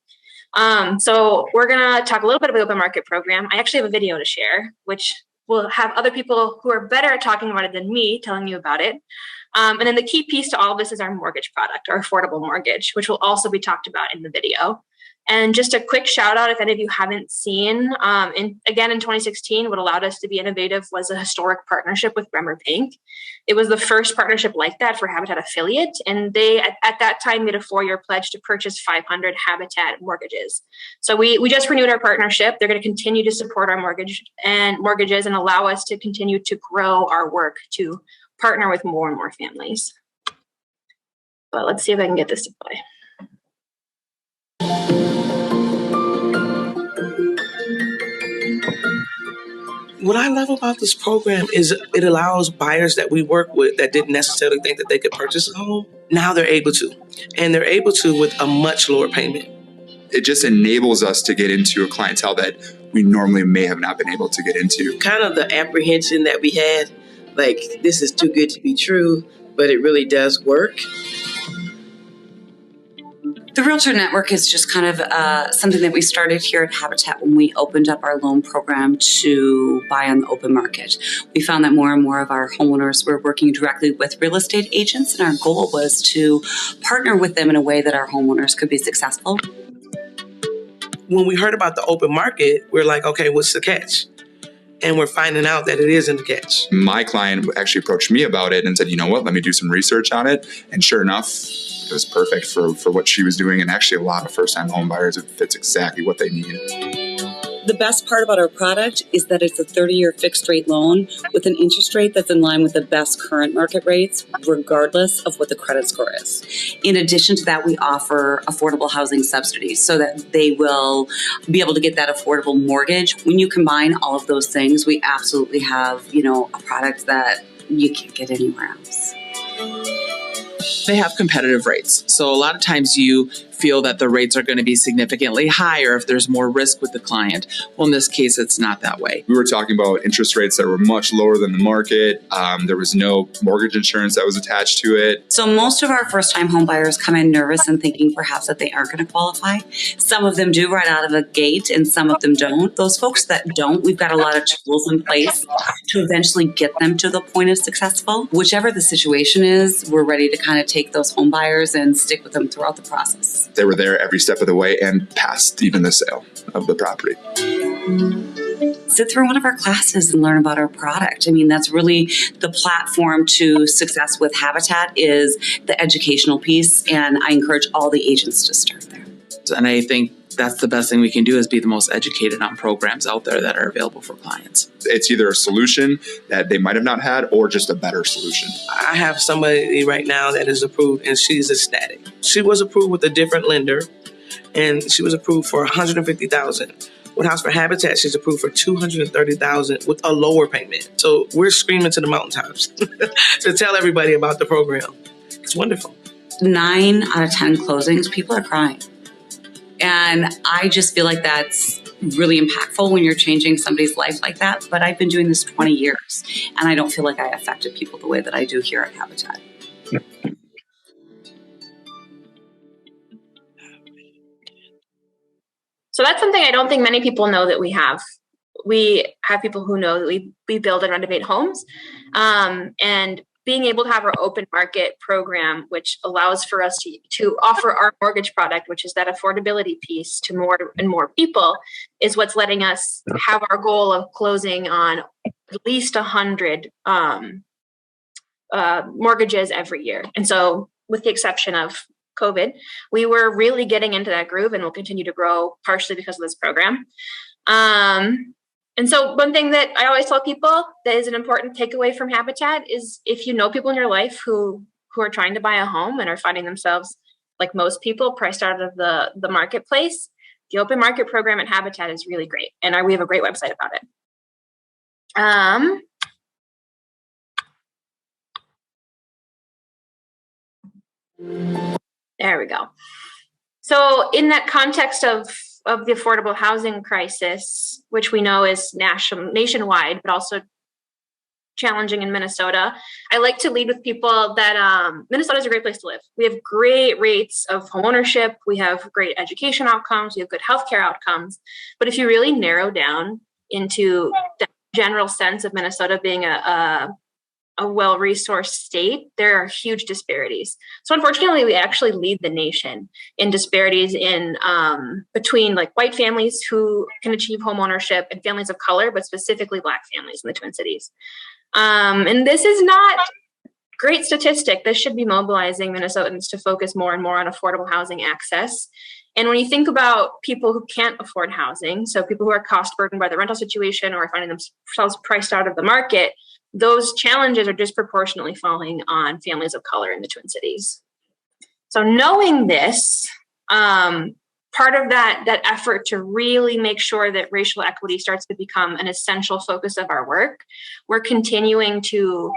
[SPEAKER 15] So we're going to talk a little bit about the open market program. I actually have a video to share, which will have other people who are better at talking about it than me telling you about it. And then the key piece to all of this is our mortgage product, our affordable mortgage, which will also be talked about in the video. And just a quick shout out, if any of you haven't seen, in 2016, what allowed us to be innovative was a historic partnership with Bremer Bank. It was the first partnership like that for Habitat affiliate. And they, at that time, made a 4-year pledge to purchase 500 Habitat mortgages. So we just renewed our partnership. They're going to continue to support our mortgages and allow us to continue to grow our work to partner with more and more families. But let's see if I can get this to play.
[SPEAKER 16] What I love about this program is it allows buyers that we work with that didn't necessarily think that they could purchase a home. Now they're able to, and they're able to with a much lower payment.
[SPEAKER 17] It just enables us to get into a clientele that we normally may have not been able to get into.
[SPEAKER 18] Kind of the apprehension that we had, like, this is too good to be true, but it really does work.
[SPEAKER 19] The Realtor Network is just kind of something that we started here at Habitat when we opened up our loan program to buy on the open market. We found that more and more of our homeowners were working directly with real estate agents, and our goal was to partner with them in a way that our homeowners could be successful.
[SPEAKER 16] When we heard about the open market, we're like, okay, what's the catch? And we're finding out that it isn't a catch.
[SPEAKER 17] My client actually approached me about it and said, you know what, let me do some research on it. And sure enough, it was perfect for what she was doing. And actually a lot of first-time home buyers, it fits exactly what they need.
[SPEAKER 19] The best part about our product is that it's a 30-year fixed rate loan with an interest rate that's in line with the best current market rates, regardless of what the credit score is. In addition to that, we offer affordable housing subsidies so that they will be able to get that affordable mortgage. When you combine all of those things, we absolutely have, a product that you can't get anywhere else.
[SPEAKER 20] They have competitive rates. So a lot of times you feel that the rates are going to be significantly higher if there's more risk with the client. Well, in this case, it's not that way.
[SPEAKER 17] We were talking about interest rates that were much lower than the market. There was no mortgage insurance that was attached to it.
[SPEAKER 19] So most of our first-time home buyers come in nervous and thinking perhaps that they aren't going to qualify. Some of them do right out of the gate and some of them don't. Those folks that don't, we've got a lot of tools in place to eventually get them to the point of successful. Whichever the situation is, we're ready to kind of take those home buyers and stick with them throughout the process.
[SPEAKER 17] They were there every step of the way and past even the sale of the property.
[SPEAKER 19] Sit through one of our classes and learn about our product. I mean, that's really the platform to success with Habitat is the educational piece, and I encourage all the agents to start there.
[SPEAKER 20] And I think that's the best thing we can do is be the most educated on programs out there that are available for clients.
[SPEAKER 17] It's either a solution that they might have not had or just a better solution.
[SPEAKER 16] I have somebody right now that is approved and she's ecstatic. She was approved with a different lender and she was approved for $150,000. With House for Habitat, she's approved for $230,000 with a lower payment. So we're screaming to the mountaintops to tell everybody about the program. It's wonderful.
[SPEAKER 19] 9 out of 10 closings, people are crying. And I just feel like that's really impactful when you're changing somebody's life like that. But I've been doing this 20 years, and I don't feel like I affected people the way that I do here at Habitat.
[SPEAKER 15] So that's something I don't think many people know that we have. We have people who know that we build and renovate homes. And being able to have our open market program, which allows for us to offer our mortgage product, which is that affordability piece to more and more people, is what's letting us have our goal of closing on at least 100 mortgages every year. And so with the exception of COVID, we were really getting into that groove and will continue to grow partially because of this program. And so one thing that I always tell people that is an important takeaway from Habitat is if you know people in your life who are trying to buy a home and are finding themselves, like most people, priced out of the marketplace, the open market program at Habitat is really great. And we have a great website about it. There we go. So in that context of the affordable housing crisis, which we know is nationwide, but also challenging in Minnesota, I like to lead with people that Minnesota is a great place to live. We have great rates of homeownership. We have great education outcomes. We have good healthcare outcomes. But if you really narrow down into the general sense of Minnesota being a a well-resourced state, there are huge disparities. So unfortunately, we actually lead the nation in disparities in between like white families who can achieve home ownership and families of color, but specifically Black families in the Twin Cities. And this is not great statistic. This should be mobilizing Minnesotans to focus more and more on affordable housing access. And when you think about people who can't afford housing, so people who are cost burdened by the rental situation or finding themselves priced out of the market, those challenges are disproportionately falling on families of color in the Twin Cities. So knowing this, part of that effort to really make sure that racial equity starts to become an essential focus of our work, we're continuing to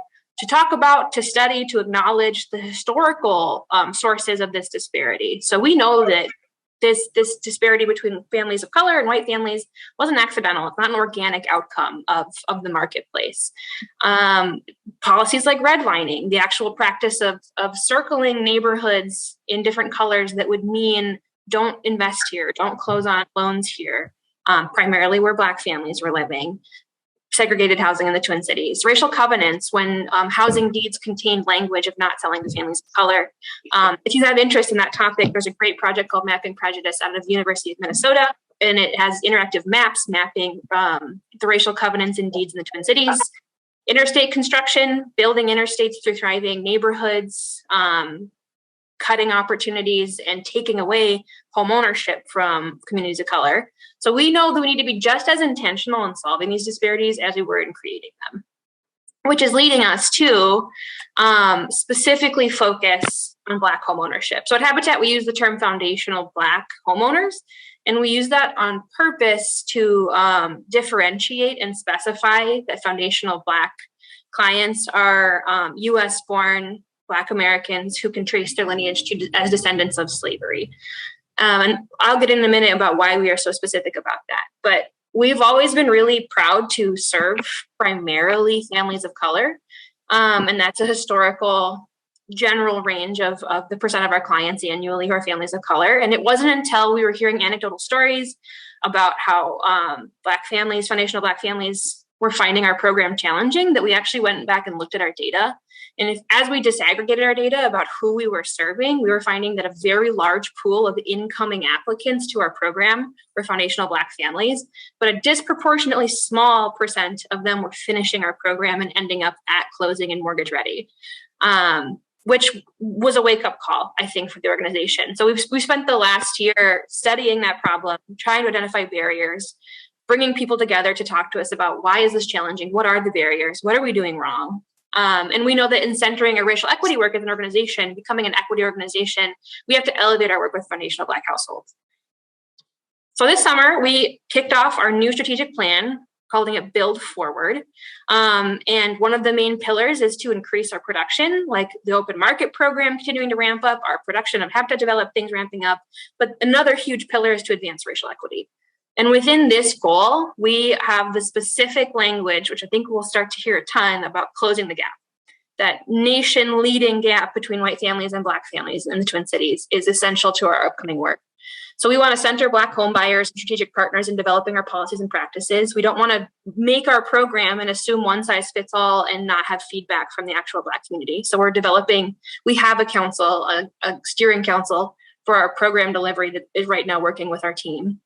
[SPEAKER 15] talk about, to study, to acknowledge the historical sources of this disparity. So we know that this disparity between families of color and white families wasn't accidental. It's not an organic outcome of the marketplace. Policies like redlining, the actual practice of circling neighborhoods in different colors that would mean don't invest here, don't close on loans here, primarily where Black families were living. Segregated housing in the Twin Cities, racial covenants when housing deeds contained language of not selling to families of color. If you have interest in that topic, there's a great project called Mapping Prejudice out of the University of Minnesota, and it has interactive maps mapping the racial covenants and deeds in the Twin Cities. Interstate construction, building interstates through thriving neighborhoods, cutting opportunities and taking away home ownership from communities of color. So we know that we need to be just as intentional in solving these disparities as we were in creating them, which is leading us to specifically focus on Black home ownership. So at Habitat, we use the term foundational Black homeowners, and we use that on purpose to differentiate and specify that foundational Black clients are US-born Black Americans who can trace their lineage as descendants of slavery. And I'll get in a minute about why we are so specific about that. But we've always been really proud to serve primarily families of color. And that's a historical general range of the percent of our clients annually who are families of color. And it wasn't until we were hearing anecdotal stories about how Black families, foundational Black families, were finding our program challenging that we actually went back and looked at our data. And as we disaggregated our data about who we were serving, we were finding that a very large pool of incoming applicants to our program were foundational Black families, but a disproportionately small percent of them were finishing our program and ending up at closing and mortgage ready, which was a wake-up call, I think, for the organization. So we spent the last year studying that problem, trying to identify barriers, bringing people together to talk to us about why is this challenging? What are the barriers? What are we doing wrong? And we know that in centering our racial equity work as an organization, becoming an equity organization, we have to elevate our work with foundational Black households. So this summer, we kicked off our new strategic plan, calling it Build Forward. And one of the main pillars is to increase our production, like the open market program continuing to ramp up, our production of Habitat developed things ramping up. But another huge pillar is to advance racial equity. And within this goal, we have the specific language, which I think we'll start to hear a ton about closing the gap. That nation leading gap between white families and Black families in the Twin Cities is essential to our upcoming work. So we want to center Black home buyers and strategic partners in developing our policies and practices. We don't want to make our program and assume one size fits all and not have feedback from the actual Black community. So we have a council, a steering council for our program delivery that is right now working with our team.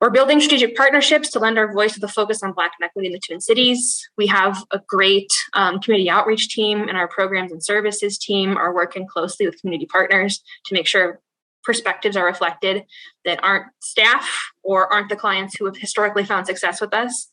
[SPEAKER 15] We're building strategic partnerships to lend our voice to the focus on Black equity in the Twin Cities. We have a great community outreach team, and our programs and services team are working closely with community partners to make sure perspectives are reflected that aren't staff or aren't the clients who have historically found success with us.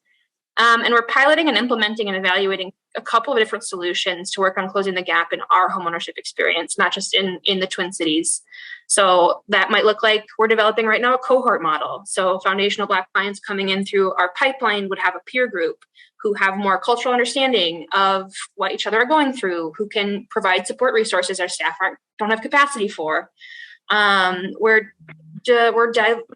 [SPEAKER 15] And we're piloting and implementing and evaluating a couple of different solutions to work on closing the gap in our homeownership experience, not just in the Twin Cities. So that might look like we're developing right now a cohort model. So foundational Black clients coming in through our pipeline would have a peer group who have more cultural understanding of what each other are going through, who can provide support resources our staff don't have capacity for. We're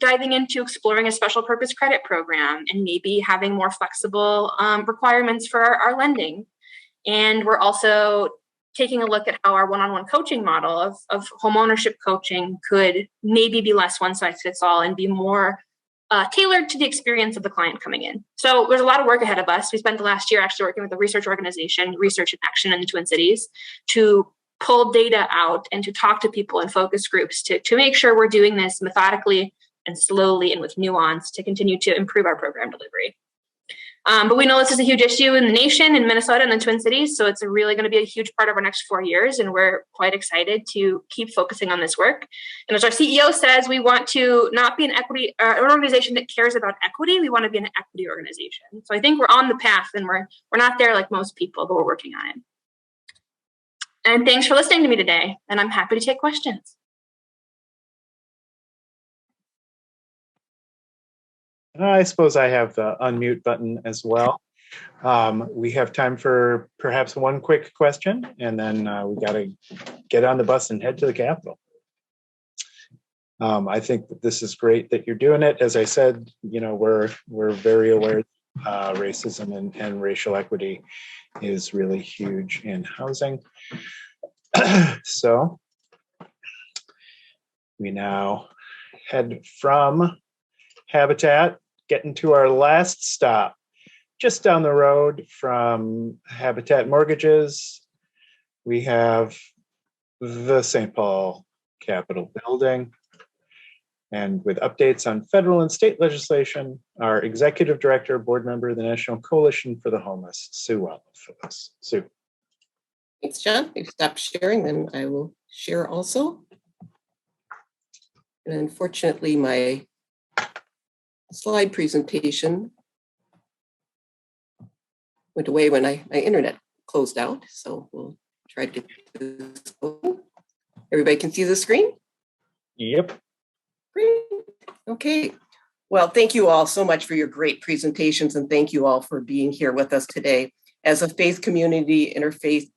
[SPEAKER 15] diving into exploring a special purpose credit program and maybe having more flexible requirements for our lending. And we're also taking a look at how our one-on-one coaching model of homeownership coaching could maybe be less one size fits all and be more tailored to the experience of the client coming in. So there's a lot of work ahead of us. We spent the last year actually working with a research organization, Research in Action in the Twin Cities, to pull data out and to talk to people in focus groups to make sure we're doing this methodically and slowly and with nuance to continue to improve our program delivery. But we know this is a huge issue in the nation, in Minnesota and the Twin Cities. So it's really going to be a huge part of our next 4 years. And we're quite excited to keep focusing on this work. And as our CEO says, we want to not be an organization that cares about equity. We want to be an equity organization. So I think we're on the path, and we're not there like most people, but we're working on it. And thanks for listening to me today. And I'm happy to take questions.
[SPEAKER 1] I suppose I have the unmute button as well. We have time for perhaps one quick question, and then we got to get on the bus and head to the Capitol. I think that this is great that you're doing it. As I said, we're very aware racism and racial equity is really huge in housing. So we now head from Habitat, getting to our last stop, just down the road from Habitat Mortgages. We have the St. Paul Capitol building. And with updates on federal and state legislation, our Executive Director, Board Member of the National Coalition for the Homeless, Sue Watlov Phillips. Sue.
[SPEAKER 10] Thanks, John. If you stop sharing, then I will share also. And unfortunately, my slide presentation went away when my internet closed out. So we'll try to get this going. Everybody can see the screen?
[SPEAKER 1] Yep.
[SPEAKER 10] Great. Okay. Well, thank you all so much for your great presentations, and thank you all for being here with us today. As a faith community, interfaith,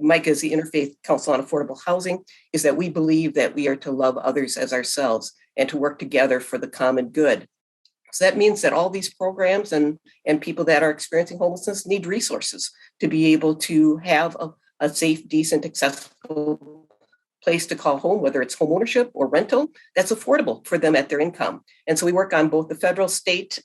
[SPEAKER 10] MICAH is the Interfaith Council on Affordable Housing, is that we believe that we are to love others as ourselves and to work together for the common good. So that means that all these programs and people that are experiencing homelessness need resources to be able to have a safe, decent, accessible place to call home, whether it's home ownership or rental, that's affordable for them at their income. And so we work on both the federal, state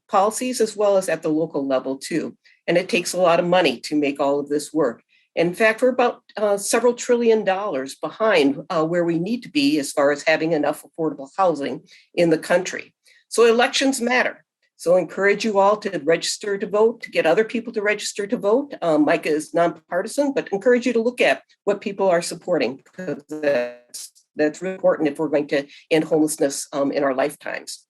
[SPEAKER 10] policies as well as at the local level too. And it takes a lot of money to make all of this work. In fact, we're about several $1 trillion behind where we need to be as far as having enough affordable housing in the country. So elections matter. So I encourage you all to register to vote, to get other people to register to vote. MICAH is nonpartisan, but encourage you to look at what people are supporting, because that's really important if we're going to end homelessness in our lifetimes.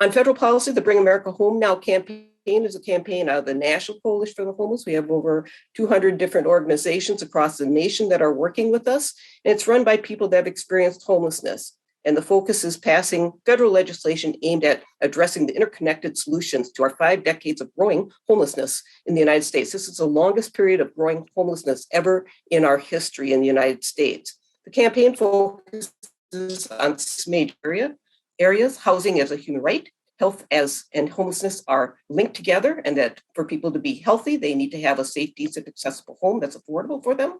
[SPEAKER 10] On federal policy, the Bring America Home Now campaign is a campaign out of the National Coalition for the Homeless. We have over 200 different organizations across the nation that are working with us. And it's run by people that have experienced homelessness. And the focus is passing federal legislation aimed at addressing the interconnected solutions to our 5 decades of growing homelessness in the United States. This is the longest period of growing homelessness ever in our history in the United States. The campaign focuses on 6 major areas: housing as a human right, health and homelessness are linked together, and that for people to be healthy, they need to have a safe, decent, accessible home that's affordable for them.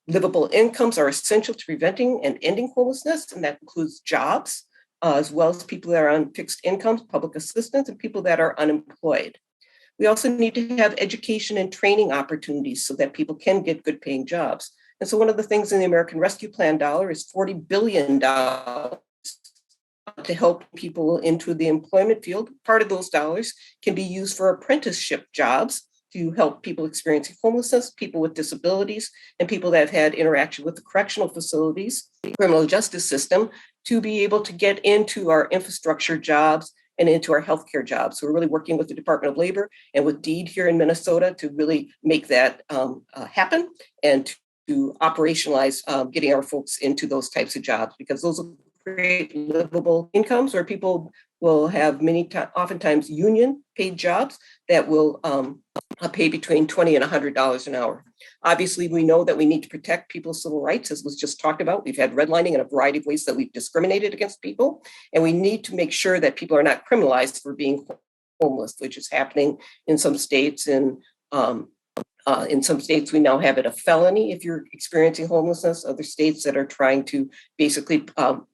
[SPEAKER 10] Livable incomes are essential to preventing and ending homelessness, and that includes jobs, as well as people that are on fixed incomes, public assistance, and people that are unemployed. We also need to have education and training opportunities so that people can get good paying jobs. And so one of the things in the American Rescue Plan dollar is $40 billion to help people into the employment field. Part of those dollars can be used for apprenticeship jobs to help people experiencing homelessness, people with disabilities, and people that have had interaction with the correctional facilities, criminal justice system, to be able to get into our infrastructure jobs and into our healthcare jobs. So we're really working with the Department of Labor and with DEED here in Minnesota to really make that happen and to operationalize getting our folks into those types of jobs, because those will create livable incomes where people will have oftentimes union paid jobs that will pay between $20 and $100 an hour. Obviously, we know that we need to protect people's civil rights, as was just talked about. We've had redlining in a variety of ways that we've discriminated against people, and we need to make sure that people are not criminalized for being homeless, which is happening in some states in In some states, we now have it a felony if you're experiencing homelessness. Other states that are trying to basically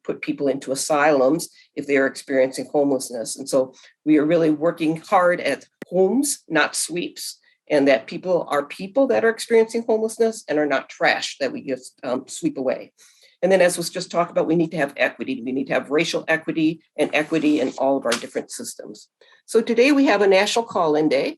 [SPEAKER 10] put people into asylums if they are experiencing homelessness. And so we are really working hard at homes, not sweeps, and that people that are experiencing homelessness and are not trash that we just sweep away. And then, as was just talked about, we need to have equity. We need to have racial equity and equity in all of our different systems. So today we have a National Call-In Day.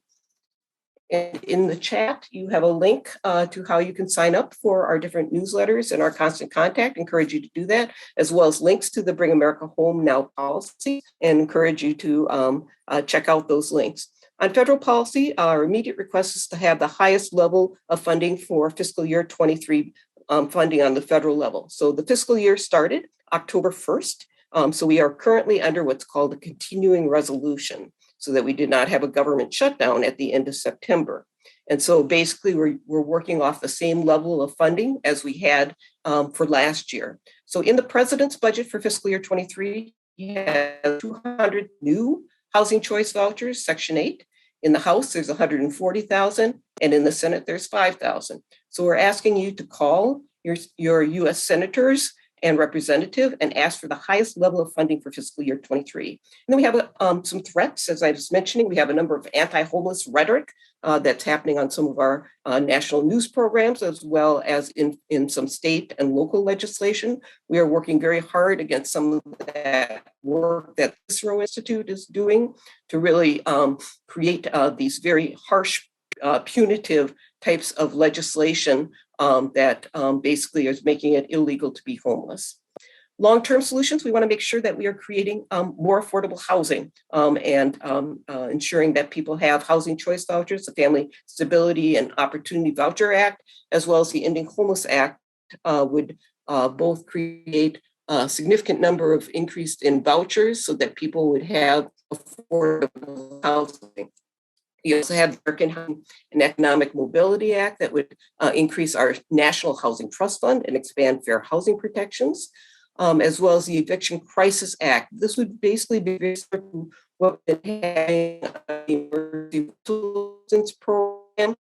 [SPEAKER 10] And in the chat, you have a link to how you can sign up for our different newsletters and our constant contact. Encourage you to do that, as well as links to the Bring America Home Now policy, and encourage you to check out those links. On federal policy, our immediate request is to have the highest level of funding for fiscal year 23 funding on the federal level. So the fiscal year started October 1st. So we are currently under what's called a continuing resolution, so that we did not have a government shutdown at the end of September. And so basically we're working off the same level of funding as we had for last year. So in the president's budget for fiscal year 23, he has 200 new housing choice vouchers, Section 8. In the House, there's 140,000, and in the Senate, there's 5,000. So we're asking you to call your U.S. senators and representative and ask for the highest level of funding for fiscal year 23. And then we have some threats, as I was mentioning. We have a number of anti-homeless rhetoric that's happening on some of our national news programs, as well as in some state and local legislation. We are working very hard against some of that work that the Cicero Institute is doing to really create these very harsh, punitive types of legislation that basically is making it illegal to be homeless. Long-term solutions, we want to make sure that we are creating more affordable housing and ensuring that people have housing choice vouchers, the Family Stability and Opportunity Voucher Act, as well as the Ending Homeless Act would both create a significant number of increase in vouchers so that people would have affordable housing. You also have the American and Economic Mobility Act that would increase our National Housing Trust Fund and expand fair housing protections, as well as the Eviction Crisis Act. This would basically be very similar to what we've been having the emergency assistance program,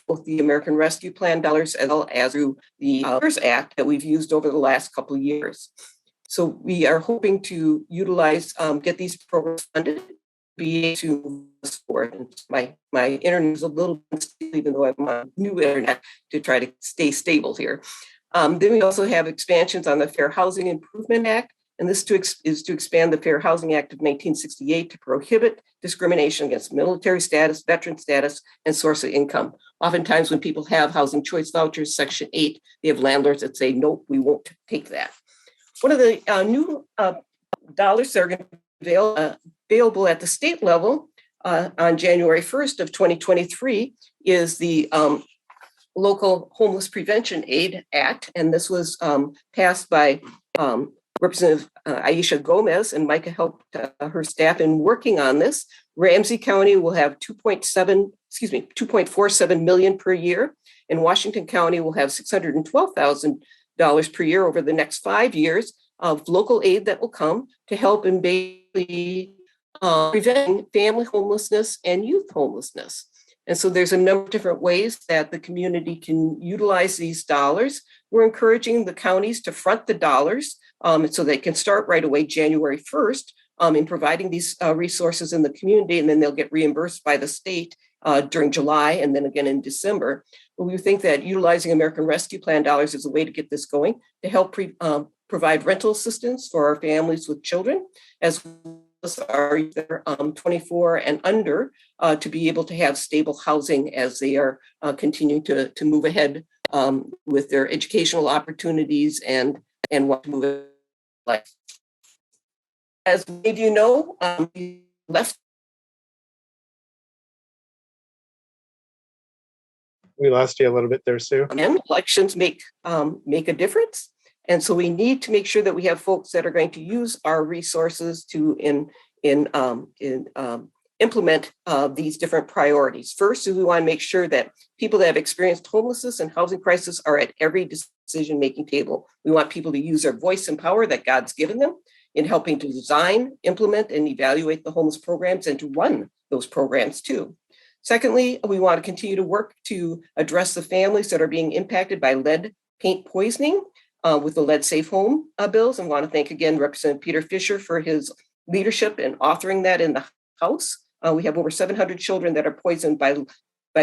[SPEAKER 10] both the American Rescue Plan dollars, as well as through the CARES Act that we've used over the last couple of years. So we are hoping to utilize, get these programs funded, be able to move forward. And my internet is a little unstable, even though I'm on new internet to try to stay stable here. Then we also have expansions on the Fair Housing Improvement Act, and this is to expand the Fair Housing Act of 1968 to prohibit discrimination against military status, veteran status, and source of income. Oftentimes when people have housing choice vouchers, Section 8, they have landlords that say, nope, we won't take that. One of the new dollars that are going to be available at the state level on January 1st of 2023 is the Local Homeless Prevention Aid Act. And this was passed by Representative Aisha Gomez, and MICAH helped her staff in working on this. Ramsey County will have 2.47 million per year, and Washington County will have $612,000 per year over the next 5 years of local aid that will come to help in basically preventing family homelessness and youth homelessness. And so there's a number of different ways that the community can utilize these dollars. We're encouraging the counties to front the dollars so they can start right away January 1st in providing these resources in the community, and then they'll get reimbursed by the state during July and then again in December. But we think that utilizing American Rescue Plan dollars is a way to get this going to help provide rental assistance for our families with children, as well as our 24 and under to be able to have stable housing as they are continuing to move ahead with their educational opportunities and want to move in life. As many of you know, we left.
[SPEAKER 1] We lost you a little bit there, Sue.
[SPEAKER 10] And elections make a difference. And so we need to make sure that we have folks that are going to use our resources to implement these different priorities. First, we want to make sure that people that have experienced homelessness and housing crisis are at every decision-making table. We want people to use their voice and power that God's given them in helping to design, implement, and evaluate the homeless programs and to run those programs too. Secondly, we want to continue to work to address the families that are being impacted by lead paint poisoning with the Lead Safe Home bills, and want to thank again Representative Peter Fisher for his leadership in authoring that in the House. We have over 700 children that are poisoned by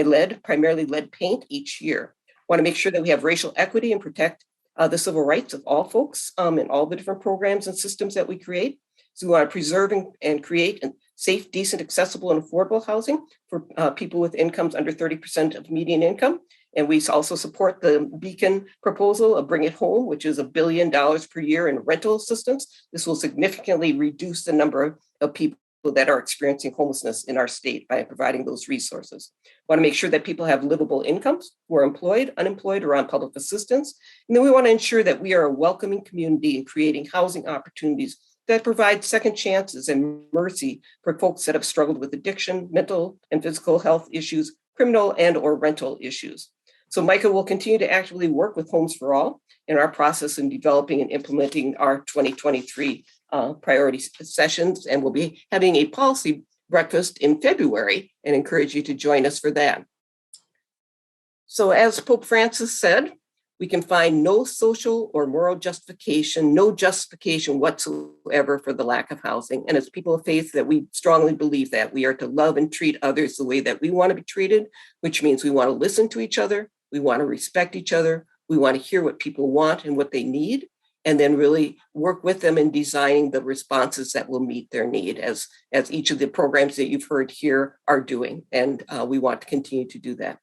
[SPEAKER 10] lead, primarily lead paint, each year. Want to make sure that we have racial equity and protect the civil rights of all folks in all the different programs and systems that we create. So we want to preserve and create safe, decent, accessible, and affordable housing for people with incomes under 30% of median income. And we also support the Beacon proposal of Bring It Home, which is $1 billion per year in rental assistance. This will significantly reduce the number of people that are experiencing homelessness in our state by providing those resources. We want to make sure that people have livable incomes who are employed, unemployed, or on public assistance. And then we want to ensure that we are a welcoming community and creating housing opportunities that provide second chances and mercy for folks that have struggled with addiction, mental and physical health issues, criminal and or rental issues. So MICAH will continue to actively work with Homes for All in our process in developing and implementing our 2023 priority sessions, and we'll be having a policy breakfast in February and encourage you to join us for that. So as Pope Francis said, we can find no social or moral justification, no justification whatsoever for the lack of housing. And as people of faith, that we strongly believe that we are to love and treat others the way that we want to be treated, which means we want to listen to each other, we want to respect each other, we want to hear what people want and what they need, and then really work with them in designing the responses that will meet their need, as each of the programs that you've heard here are doing. And we want to continue to do that.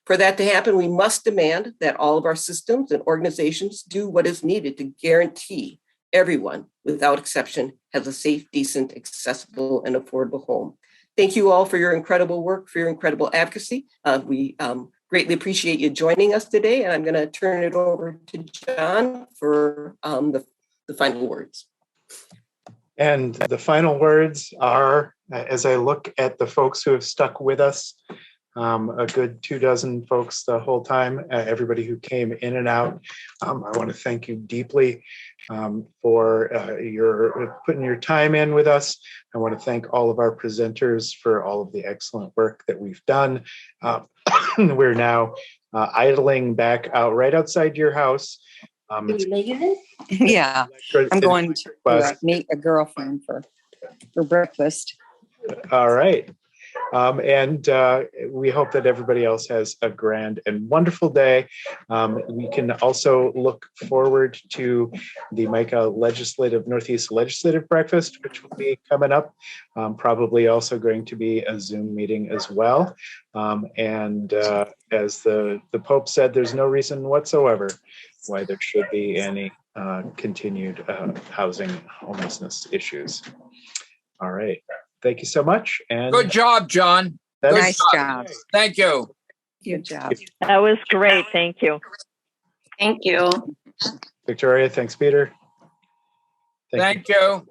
[SPEAKER 10] For that to happen, we must demand that all of our systems and organizations do what is needed to guarantee everyone, without exception, has a safe, decent, accessible, and affordable home. Thank you all for your incredible work, for your incredible advocacy. We greatly appreciate you joining us today, and I'm going to turn it over to John for the final words.
[SPEAKER 1] And the final words are, as I look at the folks who have stuck with us, a good 24 folks the whole time, everybody who came in and out. I want to thank you deeply for your putting your time in with us. I want to thank all of our presenters for all of the excellent work that we've done. We're now idling back out right outside your house.
[SPEAKER 3] Yeah, I'm going to meet a girlfriend for breakfast.
[SPEAKER 1] All right. And we hope that everybody else has a grand and wonderful day. We can also look forward to the MICAH Northeast Legislative Breakfast, which will be coming up. Probably also going to be a Zoom meeting as well. And as the Pope said, there's no reason whatsoever why there should be any continued housing homelessness issues. All right. Thank you so much. And
[SPEAKER 6] good job, John.
[SPEAKER 3] Nice job.
[SPEAKER 6] Thank you.
[SPEAKER 3] Good job.
[SPEAKER 5] That was great. Thank you.
[SPEAKER 12] Thank you.
[SPEAKER 1] Victoria, thanks, Peter.
[SPEAKER 6] Thank you.